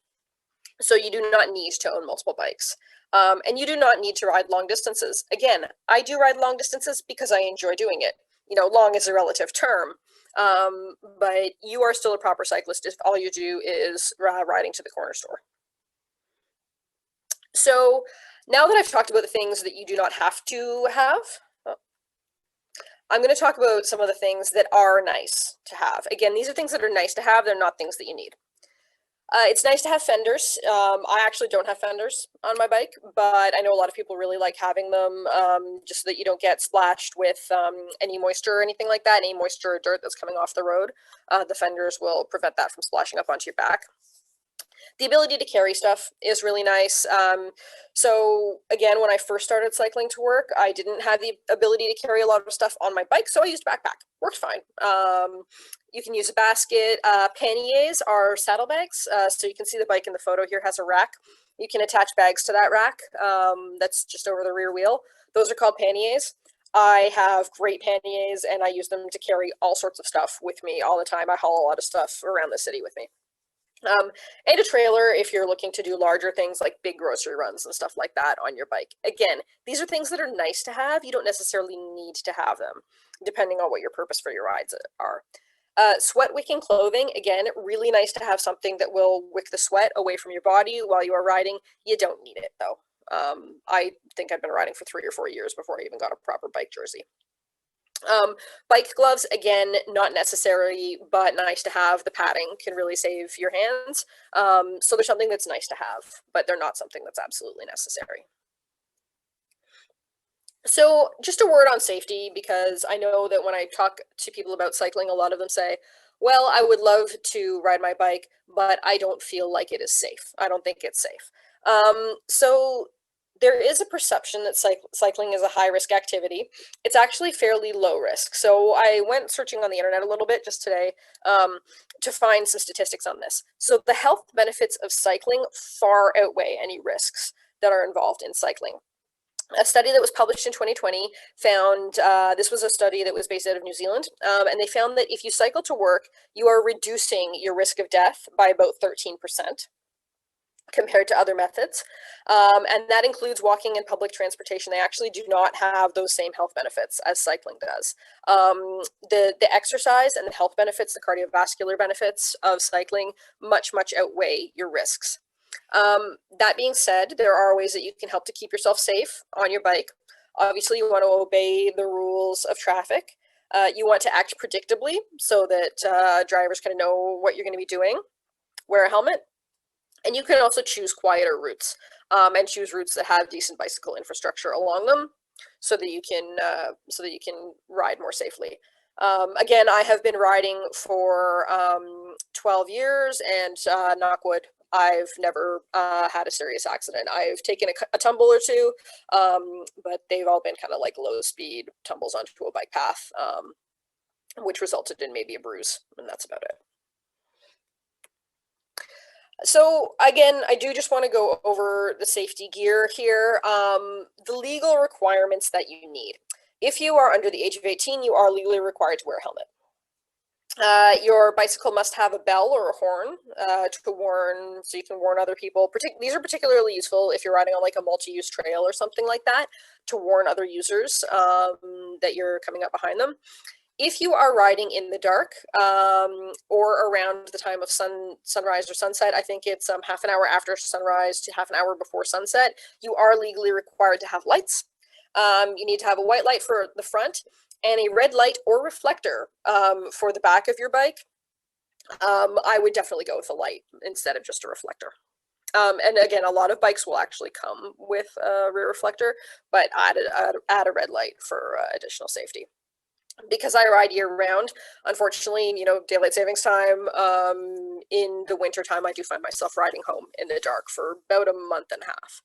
Speaker 3: So you do not need to own multiple bikes. And you do not need to ride long distances. Again, I do ride long distances because I enjoy doing it. You know, long is a relative term, but you are still a proper cyclist if all you do is riding to the corner store. So now that I've talked about the things that you do not have to have, I'm going to talk about some of the things that are nice to have. Again, these are things that are nice to have. They're not things that you need. It's nice to have fenders. I actually don't have fenders on my bike, but I know a lot of people really like having them, just so that you don't get splashed with any moisture or anything like that, any moisture or dirt that's coming off the road. The fenders will prevent that from splashing up onto your back. The ability to carry stuff is really nice. So again, when I first started cycling to work, I didn't have the ability to carry a lot of stuff on my bike, so I used a backpack. Worked fine. You can use a basket. Panniers are saddlebags. So you can see the bike in the photo here has a rack. You can attach bags to that rack. That's just over the rear wheel. Those are called panniers. I have great panniers, and I use them to carry all sorts of stuff with me all the time. I haul a lot of stuff around the city with me. And a trailer if you're looking to do larger things like big grocery runs and stuff like that on your bike. Again, these are things that are nice to have. You don't necessarily need to have them, depending on what your purpose for your rides are. Sweat wicking clothing, again, really nice to have something that will wick the sweat away from your body while you are riding. You don't need it though. I think I've been riding for 3 or 4 years before I even got a proper bike jersey. Bike gloves, again, not necessary, but nice to have. The padding can really save your hands. So they're something that's nice to have, but they're not something that's absolutely necessary. So just a word on safety, because I know that when I talk to people about cycling, a lot of them say, well, I would love to ride my bike, but I don't feel like it is safe. I don't think it's safe. So there is a perception that cycling is a high risk activity. It's actually fairly low risk. So I went searching on the internet a little bit just today to find some statistics on this. So the health benefits of cycling far outweigh any risks that are involved in cycling. A study that was published in 2020 found, this was a study that was based out of New Zealand, and they found that if you cycle to work, you are reducing your risk of death by about 13% compared to other methods. And that includes walking and public transportation. They actually do not have those same health benefits as cycling does. The exercise and the health benefits, the cardiovascular benefits of cycling much outweigh your risks. That being said, there are ways that you can help to keep yourself safe on your bike. Obviously, you want to obey the rules of traffic. You want to act predictably so that drivers kind of know what you're going to be doing. Wear a helmet. And you can also choose quieter routes and choose routes that have decent bicycle infrastructure along them so that you can ride more safely. Again, I have been riding for 12 years and knock wood, I've never had a serious accident. I've taken a tumble or two, but they've all been kind of like low speed tumbles onto a bike path, which resulted in maybe a bruise, and that's about it. So again, I do just want to go over the safety gear here. The legal requirements that you need. If you are under the age of 18, you are legally required to wear a helmet. Your bicycle must have a bell or a horn to warn, so you can warn other people. These are particularly useful if you're riding on like a multi-use trail or something like that, to warn other users that you're coming up behind them. If you are riding in the dark or around the time of sunrise or sunset, I think it's half an hour after sunrise to half an hour before sunset, you are legally required to have lights. You need to have a white light for the front and a red light or reflector for the back of your bike. I would definitely go with a light instead of just a reflector. And again, a lot of bikes will actually come with a rear reflector, but add a red light for additional safety. Because I ride year round, unfortunately, daylight savings time, in the winter time, I do find myself riding home in the dark for about a month and a half.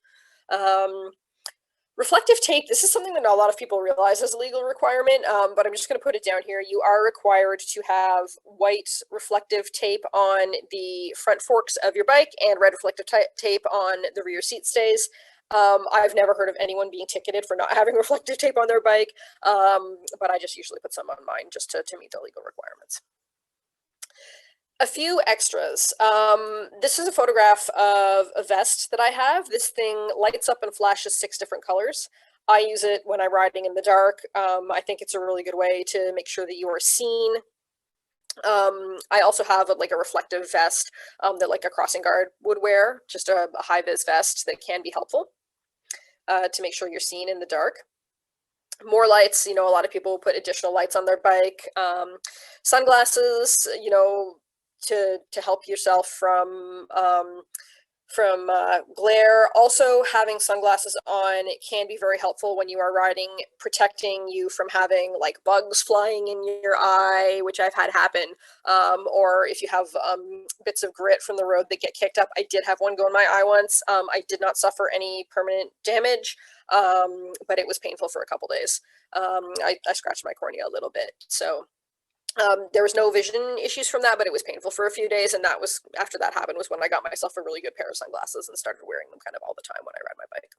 Speaker 3: Reflective tape, this is something that not a lot of people realize is a legal requirement, but I'm just going to put it down here. You are required to have white reflective tape on the front forks of your bike and red reflective tape on the rear seat stays. I've never heard of anyone being ticketed for not having reflective tape on their bike, but I just usually put some on mine just to meet the legal requirements. A few extras. This is a photograph of a vest that I have. This thing lights up and flashes 6 different colors. I use it when I'm riding in the dark. I think it's a really good way to make sure that you are seen. I also have a reflective vest that like a crossing guard would wear, just a high-vis vest that can be helpful to make sure you're seen in the dark. More lights, a lot of people will put additional lights on their bike. Sunglasses, to help yourself from glare. Also, having sunglasses on can be very helpful when you are riding, protecting you from having like bugs flying in your eye, which I've had happen, or if you have bits of grit from the road that get kicked up. I did have one go in my eye once. I did not suffer any permanent damage, but it was painful for a couple days. I scratched my cornea a little bit, so there was no vision issues from that, but it was painful for a few days. And that was, after that happened, was when I got myself a really good pair of sunglasses and started wearing them kind of all the time when I ride my bike.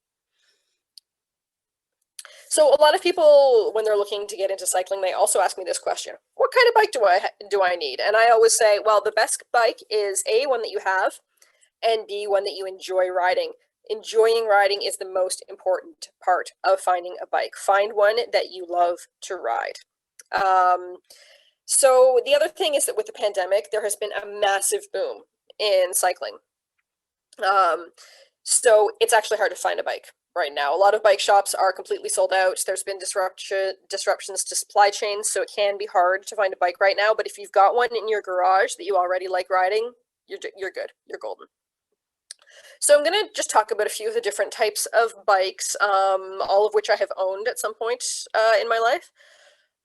Speaker 3: So a lot of people, when they're looking to get into cycling, they also ask me this question: what kind of bike do I need? And I always say, well, the best bike is A, one that you have, and B, one that you enjoy riding. Enjoying riding is the most important part of finding a bike. Find one that you love to ride. So the other thing is that with the pandemic, there has been a massive boom in cycling. So it's actually hard to find a bike right now. A lot of bike shops are completely sold out. There's been disruptions to supply chains, so it can be hard to find a bike right now. But if you've got one in your garage that you already like riding, you're good. You're golden. So I'm going to just talk about a few of the different types of bikes, all of which I have owned at some point in my life.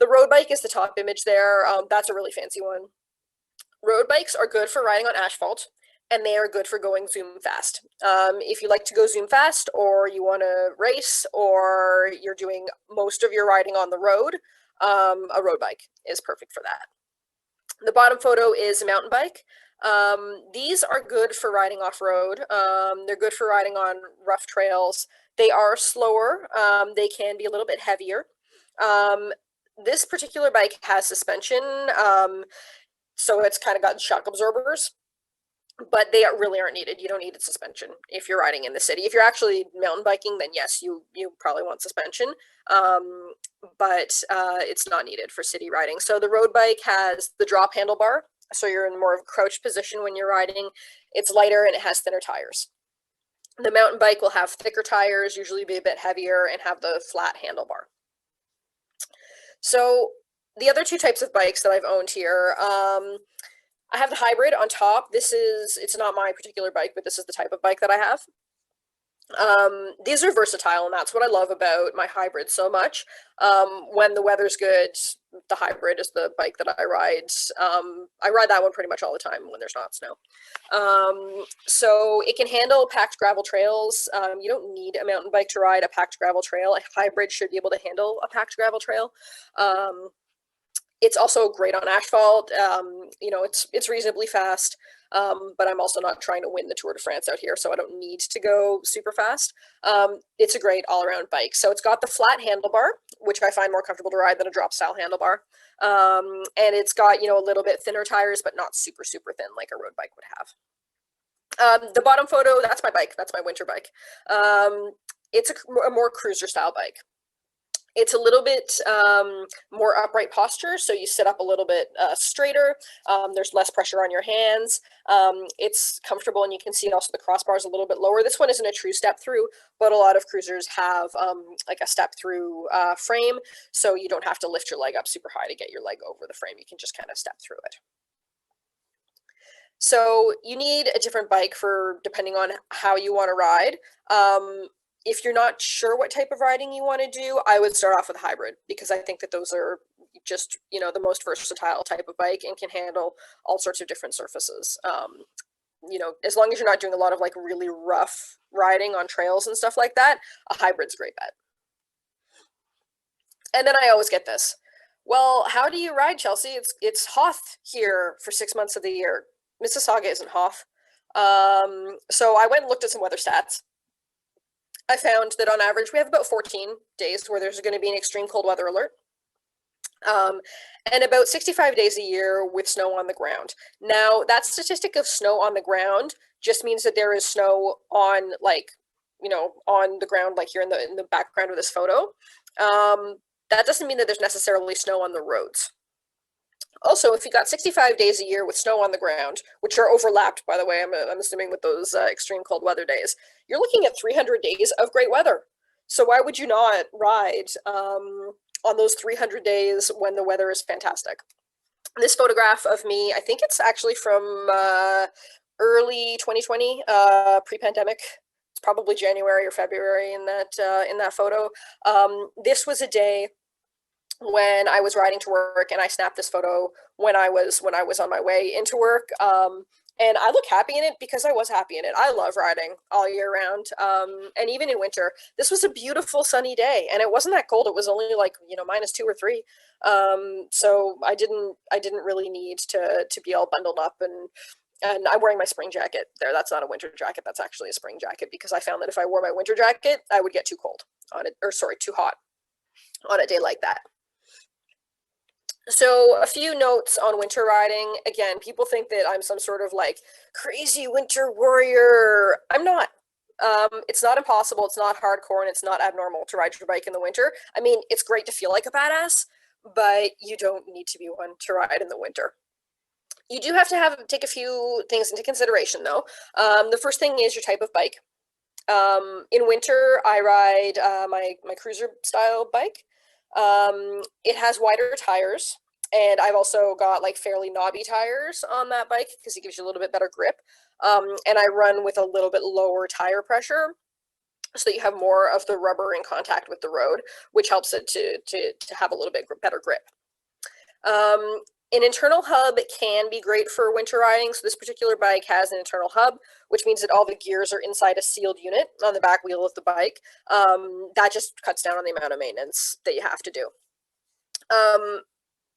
Speaker 3: The road bike is the top image there. That's a really fancy one. Road bikes are good for riding on asphalt, and they are good for going zoom fast. If you like to go zoom fast, or you want to race, or you're doing most of your riding on the road, a road bike is perfect for that. The bottom photo is a mountain bike. These are good for riding off-road. They're good for riding on rough trails. They are slower. They can be a little bit heavier. This particular bike has suspension, so it's kind of got shock absorbers, but they really aren't needed. You don't need suspension if you're riding in the city. If you're actually mountain biking, then yes, you probably want suspension, but it's not needed for city riding. So the road bike has the drop handlebar, so you're in more of a crouched position when you're riding. It's lighter and it has thinner tires. The mountain bike will have thicker tires, usually be a bit heavier, and have the flat handlebar. So the other two types of bikes that I've owned here, I have the hybrid on top. It's not my particular bike, but this is the type of bike that I have. These are versatile, and that's what I love about my hybrid so much. When the weather's good, the hybrid is the bike that I ride. I ride that one pretty much all the time when there's not snow. So it can handle packed gravel trails. You don't need a mountain bike to ride a packed gravel trail. A hybrid should be able to handle a packed gravel trail. It's also great on asphalt. It's reasonably fast, but I'm also not trying to win the Tour de France out here, so I don't need to go super fast. It's a great all-around bike. So it's got the flat handlebar, which I find more comfortable to ride than a drop-style handlebar. And it's got, a little bit thinner tires, but not super, super thin like a road bike would have. The bottom photo, that's my bike. That's my winter bike. It's a more cruiser-style bike. It's a little bit more upright posture, so you sit up a little bit straighter. There's less pressure on your hands. It's comfortable, and you can see also the crossbars a little bit lower. This one isn't a true step through, but a lot of cruisers have like a step through frame, so you don't have to lift your leg up super high to get your leg over the frame. You can just kind of step through it. So you need a different bike for depending on how you want to ride. If you're not sure what type of riding you want to do, I would start off with a hybrid, because I think that those are just, the most versatile type of bike and can handle all sorts of different surfaces. As long as you're not doing a lot of like really rough riding on trails and stuff like that, a hybrid's a great bet. And then I always get this. Well, how do you ride, Chelsea? It's Hoth here for 6 months of the year. Mississauga isn't Hoth. So I went and looked at some weather stats. I found that on average, we have about 14 days where there's going to be an extreme cold weather alert. And about 65 days a year with snow on the ground. Now, that statistic of snow on the ground just means that there is snow on, on the ground, like here in the background of this photo. That doesn't mean that there's necessarily snow on the roads. Also, if you got 65 days a year with snow on the ground, which are overlapped, by the way, I'm assuming with those extreme cold weather days, you're looking at 300 days of great weather. So why would you not ride on those 300 days when the weather is fantastic? This photograph of me, I think it's actually from early 2020, pre-pandemic. It's probably January or February in that photo. This was a day when I was riding to work, and I snapped this photo when I was on my way into work. And I look happy in it because I was happy in it. I love riding all year round. And even in winter, this was a beautiful sunny day, and it wasn't that cold. It was only like, -2 or 3. So I didn't really need to be all bundled up, and I'm wearing my spring jacket there. That's not a winter jacket. That's actually a spring jacket, because I found that if I wore my winter jacket, I would get too cold on it, or sorry, too hot on a day like that. So a few notes on winter riding. Again, people think that I'm some sort of like crazy winter warrior. I'm not. It's not impossible. It's not hardcore, and it's not abnormal to ride your bike in the winter. I mean, it's great to feel like a badass, but you don't need to be one to ride in the winter. You do have to take a few things into consideration, though. The first thing is your type of bike. In winter, I ride my cruiser style bike. It has wider tires, and I've also got like fairly knobby tires on that bike because it gives you a little bit better grip. And I run with a little bit lower tire pressure, so that you have more of the rubber in contact with the road, which helps it to have a little bit better grip. An internal hub can be great for winter riding. So this particular bike has an internal hub, which means that all the gears are inside a sealed unit on the back wheel of the bike. That just cuts down on the amount of maintenance that you have to do.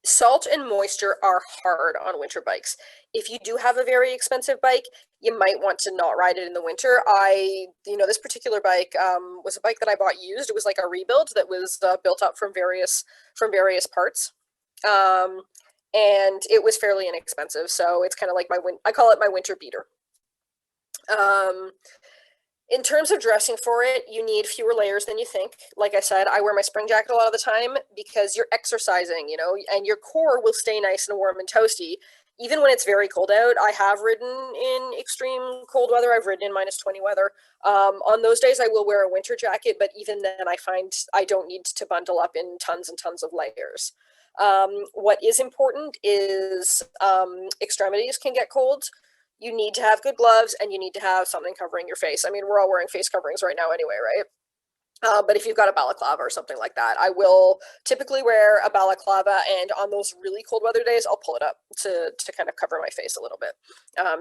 Speaker 3: Salt and moisture are hard on winter bikes. If you do have a very expensive bike, you might want to not ride it in the winter. This particular bike was a bike that I bought used. It was like a rebuild that was built up from various parts. And it was fairly inexpensive. So it's kind of like I call it my winter beater. In terms of dressing for it, you need fewer layers than you think. Like I said, I wear my spring jacket a lot of the time because you're exercising, and your core will stay nice and warm and toasty. Even when it's very cold out, I have ridden in extreme cold weather. I've ridden in -20 weather. On those days, I will wear a winter jacket, but even then I find I don't need to bundle up in tons and tons of layers. What is important is extremities can get cold. You need to have good gloves, and you need to have something covering your face. I mean, we're all wearing face coverings right now anyway, right? But if you've got a balaclava or something like that, I will typically wear a balaclava, and on those really cold weather days, I'll pull it up to kind of cover my face a little bit,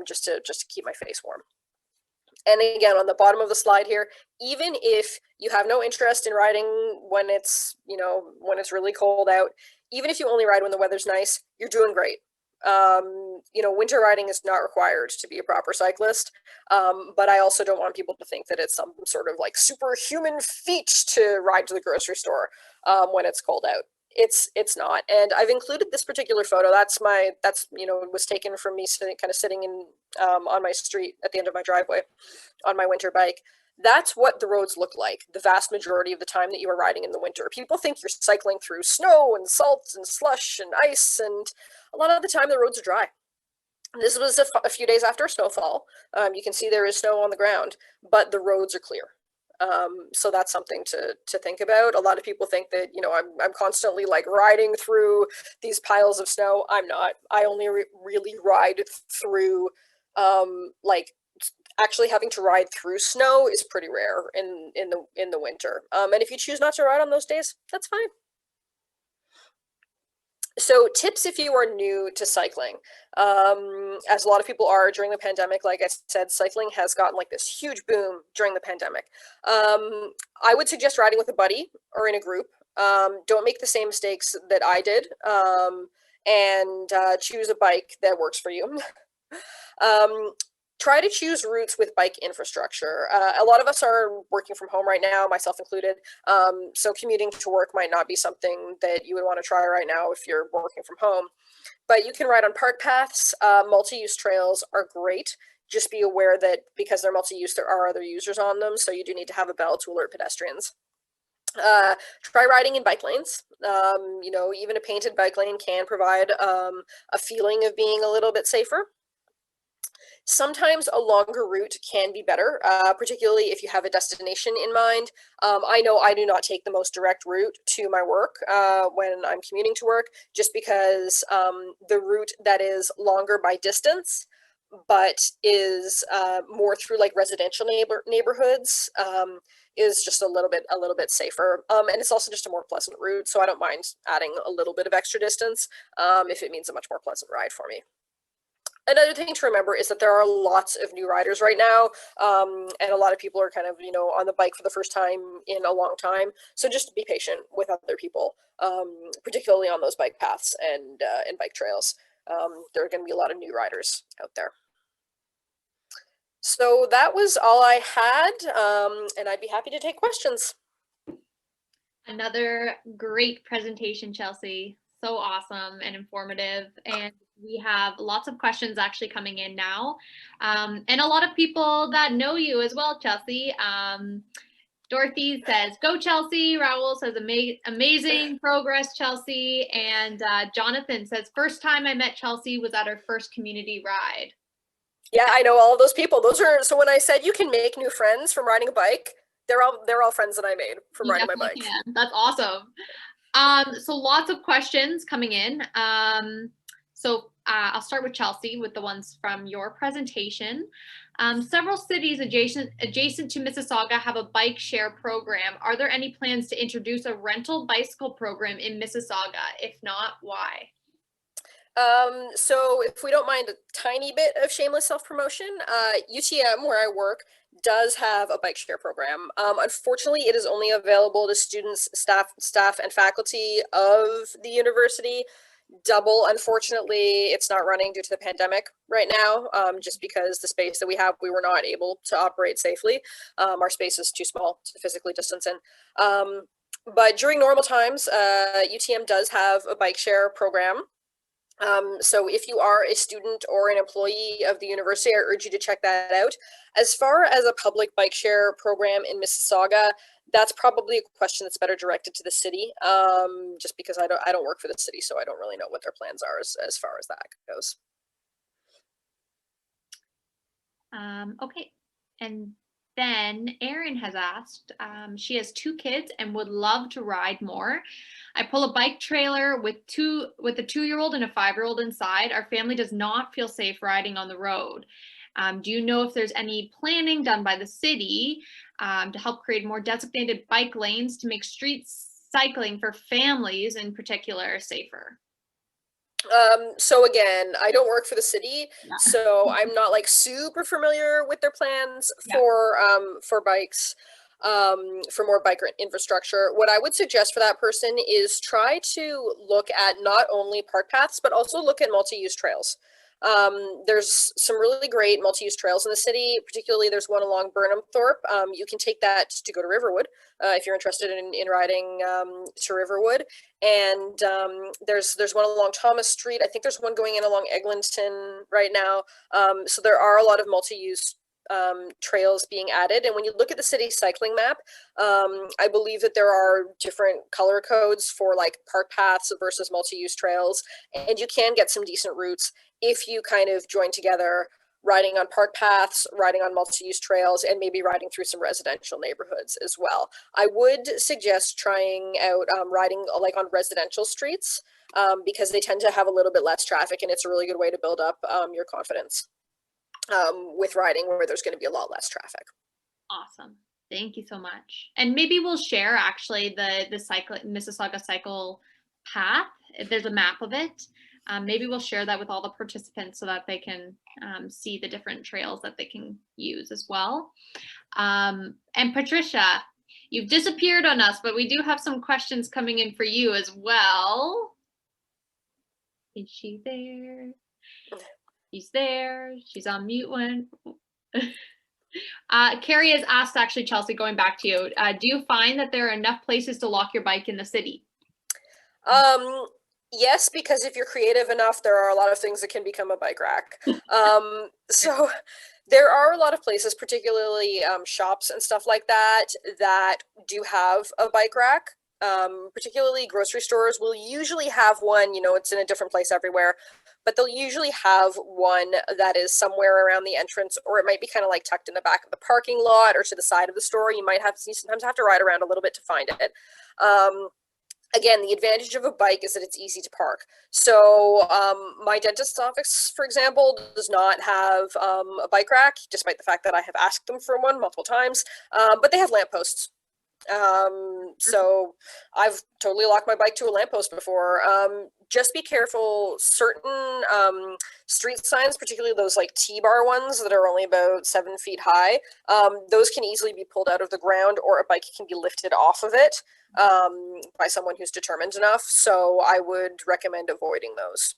Speaker 3: just to keep my face warm. And again, on the bottom of the slide here, even if you have no interest in riding when it's really cold out, even if you only ride when the weather's nice, you're doing great. Winter riding is not required to be a proper cyclist, but I also don't want people to think that it's some sort of like superhuman feat to ride to the grocery store when it's cold out. It's not. And I've included this particular photo. It was taken from me sitting in on my street at the end of my driveway on my winter bike. That's what the roads look like the vast majority of the time that you are riding in the winter. People think you're cycling through snow and salt and slush and ice, and a lot of the time the roads are dry. This was a few days after snowfall. You can see there is snow on the ground, but the roads are clear. So that's something to think about. A lot of people think that, I'm constantly like riding through these piles of snow. I'm not. I only really ride through, actually having to ride through snow is pretty rare in the winter. And if you choose not to ride on those days, that's fine. So tips if you are new to cycling. As a lot of people are during the pandemic, like I said, cycling has gotten like this huge boom during the pandemic. I would suggest riding with a buddy or in a group. Don't make the same mistakes that I did, and choose a bike that works for you. Try to choose routes with bike infrastructure. A lot of us are working from home right now, myself included. So commuting to work might not be something that you would want to try right now if you're working from home. But you can ride on park paths. Multi-use trails are great. Just be aware that because they're multi-use, there are other users on them. So you do need to have a bell to alert pedestrians. Try riding in bike lanes. Even a painted bike lane can provide a feeling of being a little bit safer. Sometimes a longer route can be better, particularly if you have a destination in mind. I know I do not take the most direct route to my work when I'm commuting to work, just because the route that is longer by distance, but is more through like residential neighborhoods, is just a little bit safer. And it's also just a more pleasant route, so I don't mind adding a little bit of extra distance if it means a much more pleasant ride for me. Another thing to remember is that there are lots of new riders right now, and a lot of people are kind of, on the bike for the first time in a long time. So just be patient with other people, particularly on those bike paths and bike trails. There are going to be a lot of new riders out there. So that was all I had, and I'd be happy to take questions.
Speaker 1: Another great presentation, Chelsea. So awesome and informative. And we have lots of questions actually coming in now. And a lot of people that know you as well, Chelsea. Dorothy says, go Chelsea. Raoul says, amazing progress, Chelsea. And Jonathan says, first time I met Chelsea was at our first community ride.
Speaker 3: Yeah, I know all of those people. Those are, so when I said you can make new friends from riding a bike, they're all friends that I made from
Speaker 1: You
Speaker 3: riding my
Speaker 1: definitely
Speaker 3: bike.
Speaker 1: can. That's awesome. So lots of questions coming in. I'll start with Chelsea with the ones from your presentation. Several cities adjacent to Mississauga have a bike share program. Are there any plans to introduce a rental bicycle program in Mississauga? If not, why?
Speaker 3: So if we don't mind a tiny bit of shameless self-promotion, UTM, where I work, does have a bike share program. Unfortunately, it is only available to students, staff, and faculty of the university. Double, unfortunately, it's not running due to the pandemic right now, just because the space that we have, we were not able to operate safely. Our space is too small to physically distance in. But during normal times, UTM does have a bike share program. So if you are a student or an employee of the university, I urge you to check that out. As far as a public bike share program in Mississauga, that's probably a question that's better directed to the city, just because I don't work for the city, so I don't really know what their plans are as far as that goes.
Speaker 1: Okay, and then Erin has asked, she has 2 kids and would love to ride more. I pull a bike trailer with a 2-year-old and a 5-year-old inside. Our family does not feel safe riding on the road. Do you know if there's any planning done by the city to help create more designated bike lanes to make street cycling for families in particular safer?
Speaker 3: So again, I don't work for the city,
Speaker 1: Yeah.
Speaker 3: so I'm not like super familiar with their plans
Speaker 1: Yeah.
Speaker 3: for bikes, for more bike infrastructure. What I would suggest for that person is try to look at not only park paths, but also look at multi-use trails. There's some really great multi-use trails in the city, particularly there's one along Burnham Thorpe. You can take that to go to Riverwood if you're interested in riding to Riverwood. And there's one along Thomas Street. I think there's one going in along Eglinton right now. So there are a lot of multi-use trails being added. And when you look at the city cycling map, I believe that there are different color codes for like park paths versus multi-use trails. And you can get some decent routes if you kind of join together riding on park paths, riding on multi-use trails, and maybe riding through some residential neighborhoods as well. I would suggest trying out riding like on residential streets because they tend to have a little bit less traffic, and it's a really good way to build up your confidence with riding where there's going to be a lot less traffic.
Speaker 1: Awesome. Thank you so much. And maybe we'll share actually the Mississauga cycle path. If there's a map of it, maybe we'll share that with all the participants so that they can see the different trails that they can use as well. And Patricia, you've disappeared on us, but we do have some questions coming in for you as well. Is she there? She's there. She's on mute one. Carrie has asked, actually, Chelsea, going back to you, do you find that there are enough places to lock your bike in the city?
Speaker 3: Yes, because if you're creative enough, there are a lot of things that can become a bike rack. So there are a lot of places, particularly shops and stuff like that, that do have a bike rack. Particularly grocery stores will usually have one, you know, it's in a different place everywhere, but they'll usually have one that is somewhere around the entrance, or it might be kind of like tucked in the back of the parking lot or to the side of the store. You sometimes have to ride around a little bit to find it. Again, the advantage of a bike is that it's easy to park. So my dentist's office, for example, does not have a bike rack, despite the fact that I have asked them for one multiple times, but they have lampposts. So I've totally locked my bike to a lamppost before. Just be careful, certain street signs, particularly those like T-bar ones that are only about 7 feet high, those can easily be pulled out of the ground, or a bike can be lifted off of it by someone who's determined enough. So I would recommend avoiding those.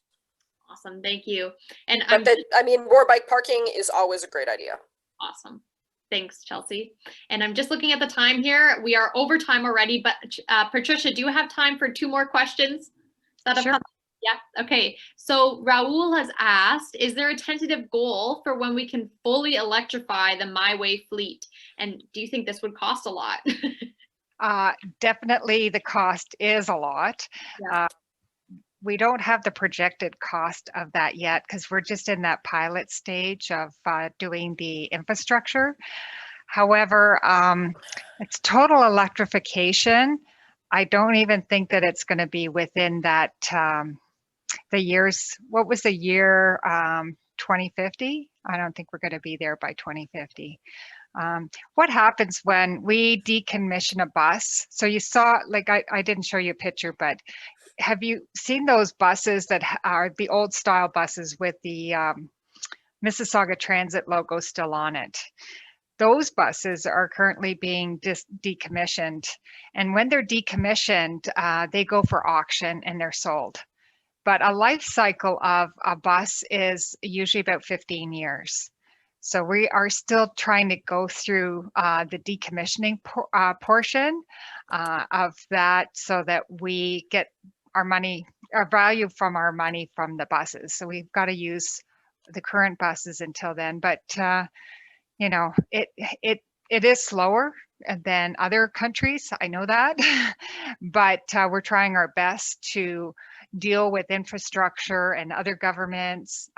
Speaker 1: Awesome, thank you. And
Speaker 3: I mean, more bike parking is always a great idea.
Speaker 1: Awesome. Thanks, Chelsea. And I'm just looking at the time here. We are over time already, but Patricia, do you have time for 2 more questions?
Speaker 2: Sure.
Speaker 1: Yeah, okay. So Raul has asked, is there a tentative goal for when we can fully electrify the MiWay fleet? And do you think this would cost a lot?
Speaker 2: Definitely the cost is a lot.
Speaker 1: Yeah.
Speaker 2: we don't have the projected cost of that yet because we're just in that pilot stage of doing the infrastructure. However, it's total electrification. I don't even think that it's going to be within that, the years, what was the year, 2050? I don't think we're going to be there by 2050. What happens when we decommission a bus? So you saw, like, I didn't show you a picture, but have you seen those buses that are the old style buses with the Mississauga Transit logo still on it? Those buses are currently being decommissioned. And when they're decommissioned, they go for auction and they're sold. But a life cycle of a bus is usually about 15 years. So we are still trying to go through the decommissioning portion of that so that we get our money, our value from our money from the buses. So we've got to use the current buses until then. But you know, it is slower than other countries. I know that, but we're trying our best to deal with infrastructure and other governments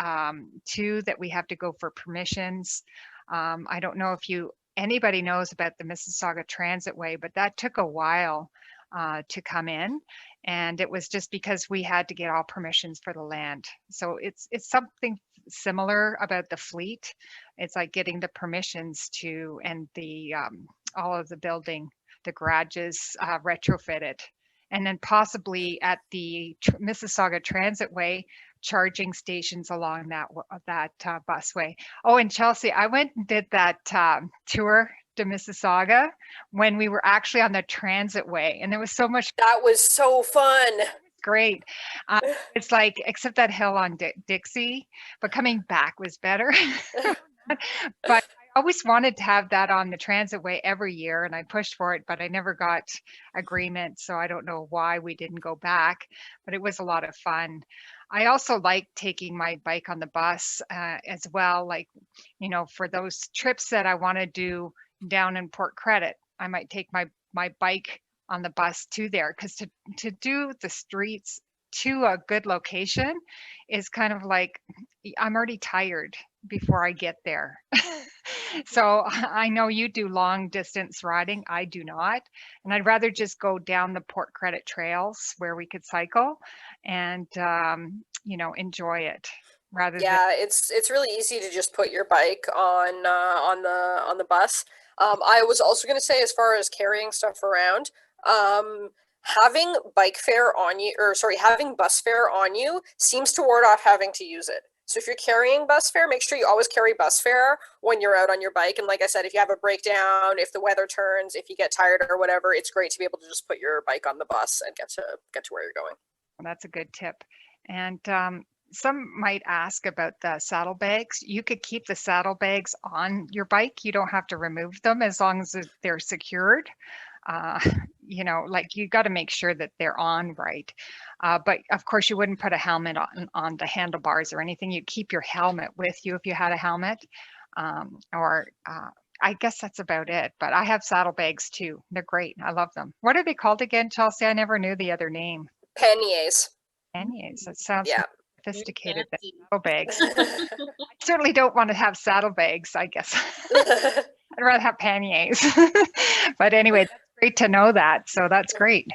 Speaker 2: too, that we have to go for permissions. I don't know if anybody knows about the Mississauga Transit Way, but that took a while to come in. And it was just because we had to get all permissions for the land. So it's something similar about the fleet. It's like getting the permissions to, and the all of the building, the garages retrofitted. And then possibly at the Mississauga Transit Way, charging stations along that busway. Oh, and Chelsea, I went and did that tour to Mississauga when we were actually on the transit way, and there was so much.
Speaker 3: That was so fun.
Speaker 2: Great. It's like, except that hill on Dixie, but coming back was better. But I always wanted to have that on the transit way every year, and I pushed for it, but I never got agreement. So I don't know why we didn't go back, but it was a lot of fun. I also like taking my bike on the bus as well. Like, you know, for those trips that I want to do down in Port Credit, I might take my bike on the bus to there, because to do the streets to a good location is kind of like, I'm already tired before I get there. So I know you do long distance riding. I do not. And I'd rather just go down the Port Credit trails where we could cycle and, you know, enjoy it rather than.
Speaker 3: Yeah, it's really easy to just put your bike on the bus. I was also going to say, as far as carrying stuff around, having bike fare on you, or sorry, having bus fare on you seems to ward off having to use it. So if you're carrying bus fare, make sure you always carry bus fare when you're out on your bike. And like I said, if you have a breakdown, if the weather turns, if you get tired or whatever, it's great to be able to just put your bike on the bus and get to where you're going.
Speaker 2: Well, that's a good tip. And some might ask about the saddlebags. You could keep the saddlebags on your bike. You don't have to remove them as long as they're secured. You know, like, you got to make sure that they're on right. But of course, you wouldn't put a helmet on the handlebars or anything. You'd keep your helmet with you if you had a helmet. I guess that's about it. But I have saddlebags too. They're great. I love them. What are they called again, Chelsea? I never knew the other name.
Speaker 3: Panniers.
Speaker 2: Panniers. That sounds
Speaker 3: Yeah.
Speaker 2: sophisticated than saddlebags. I certainly don't want to have saddlebags, I guess. I'd rather have panniers. But anyway, that's great to know that. So that's great.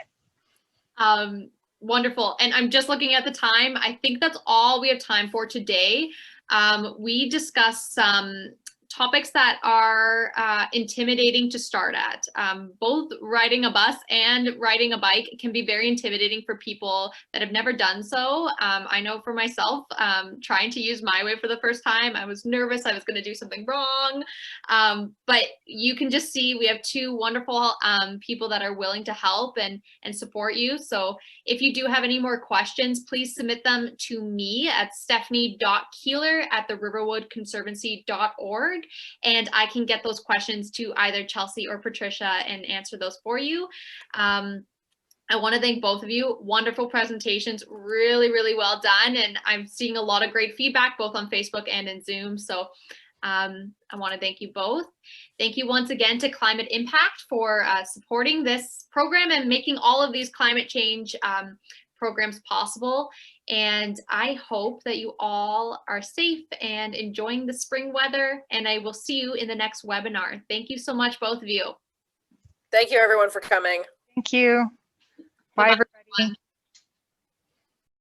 Speaker 1: Wonderful. And I'm just looking at the time. I think that's all we have time for today. We discussed some topics that are intimidating to start at. Both riding a bus and riding a bike can be very intimidating for people that have never done so. I know for myself, trying to use MiWay for the first time, I was nervous I was going to do something wrong. But you can just see we have two wonderful people that are willing to help and support you. So if you do have any more questions, please submit them to me at stephanie.keeler@theriverwoodconservancy.org. And I can get those questions to either Chelsea or Patricia and answer those for you. I want to thank both of you. Wonderful presentations, really, really well done. And I'm seeing a lot of great feedback, both on Facebook and in Zoom. So I want to thank you both. Thank you once again to Climate Impact for supporting this program and making all of these climate change programs possible. And I hope that you all are safe and enjoying the spring weather. And I will see you in the next webinar. Thank you so much, both of you.
Speaker 3: Thank you everyone for coming.
Speaker 2: Thank you. Bye,
Speaker 1: Goodbye,
Speaker 2: everybody.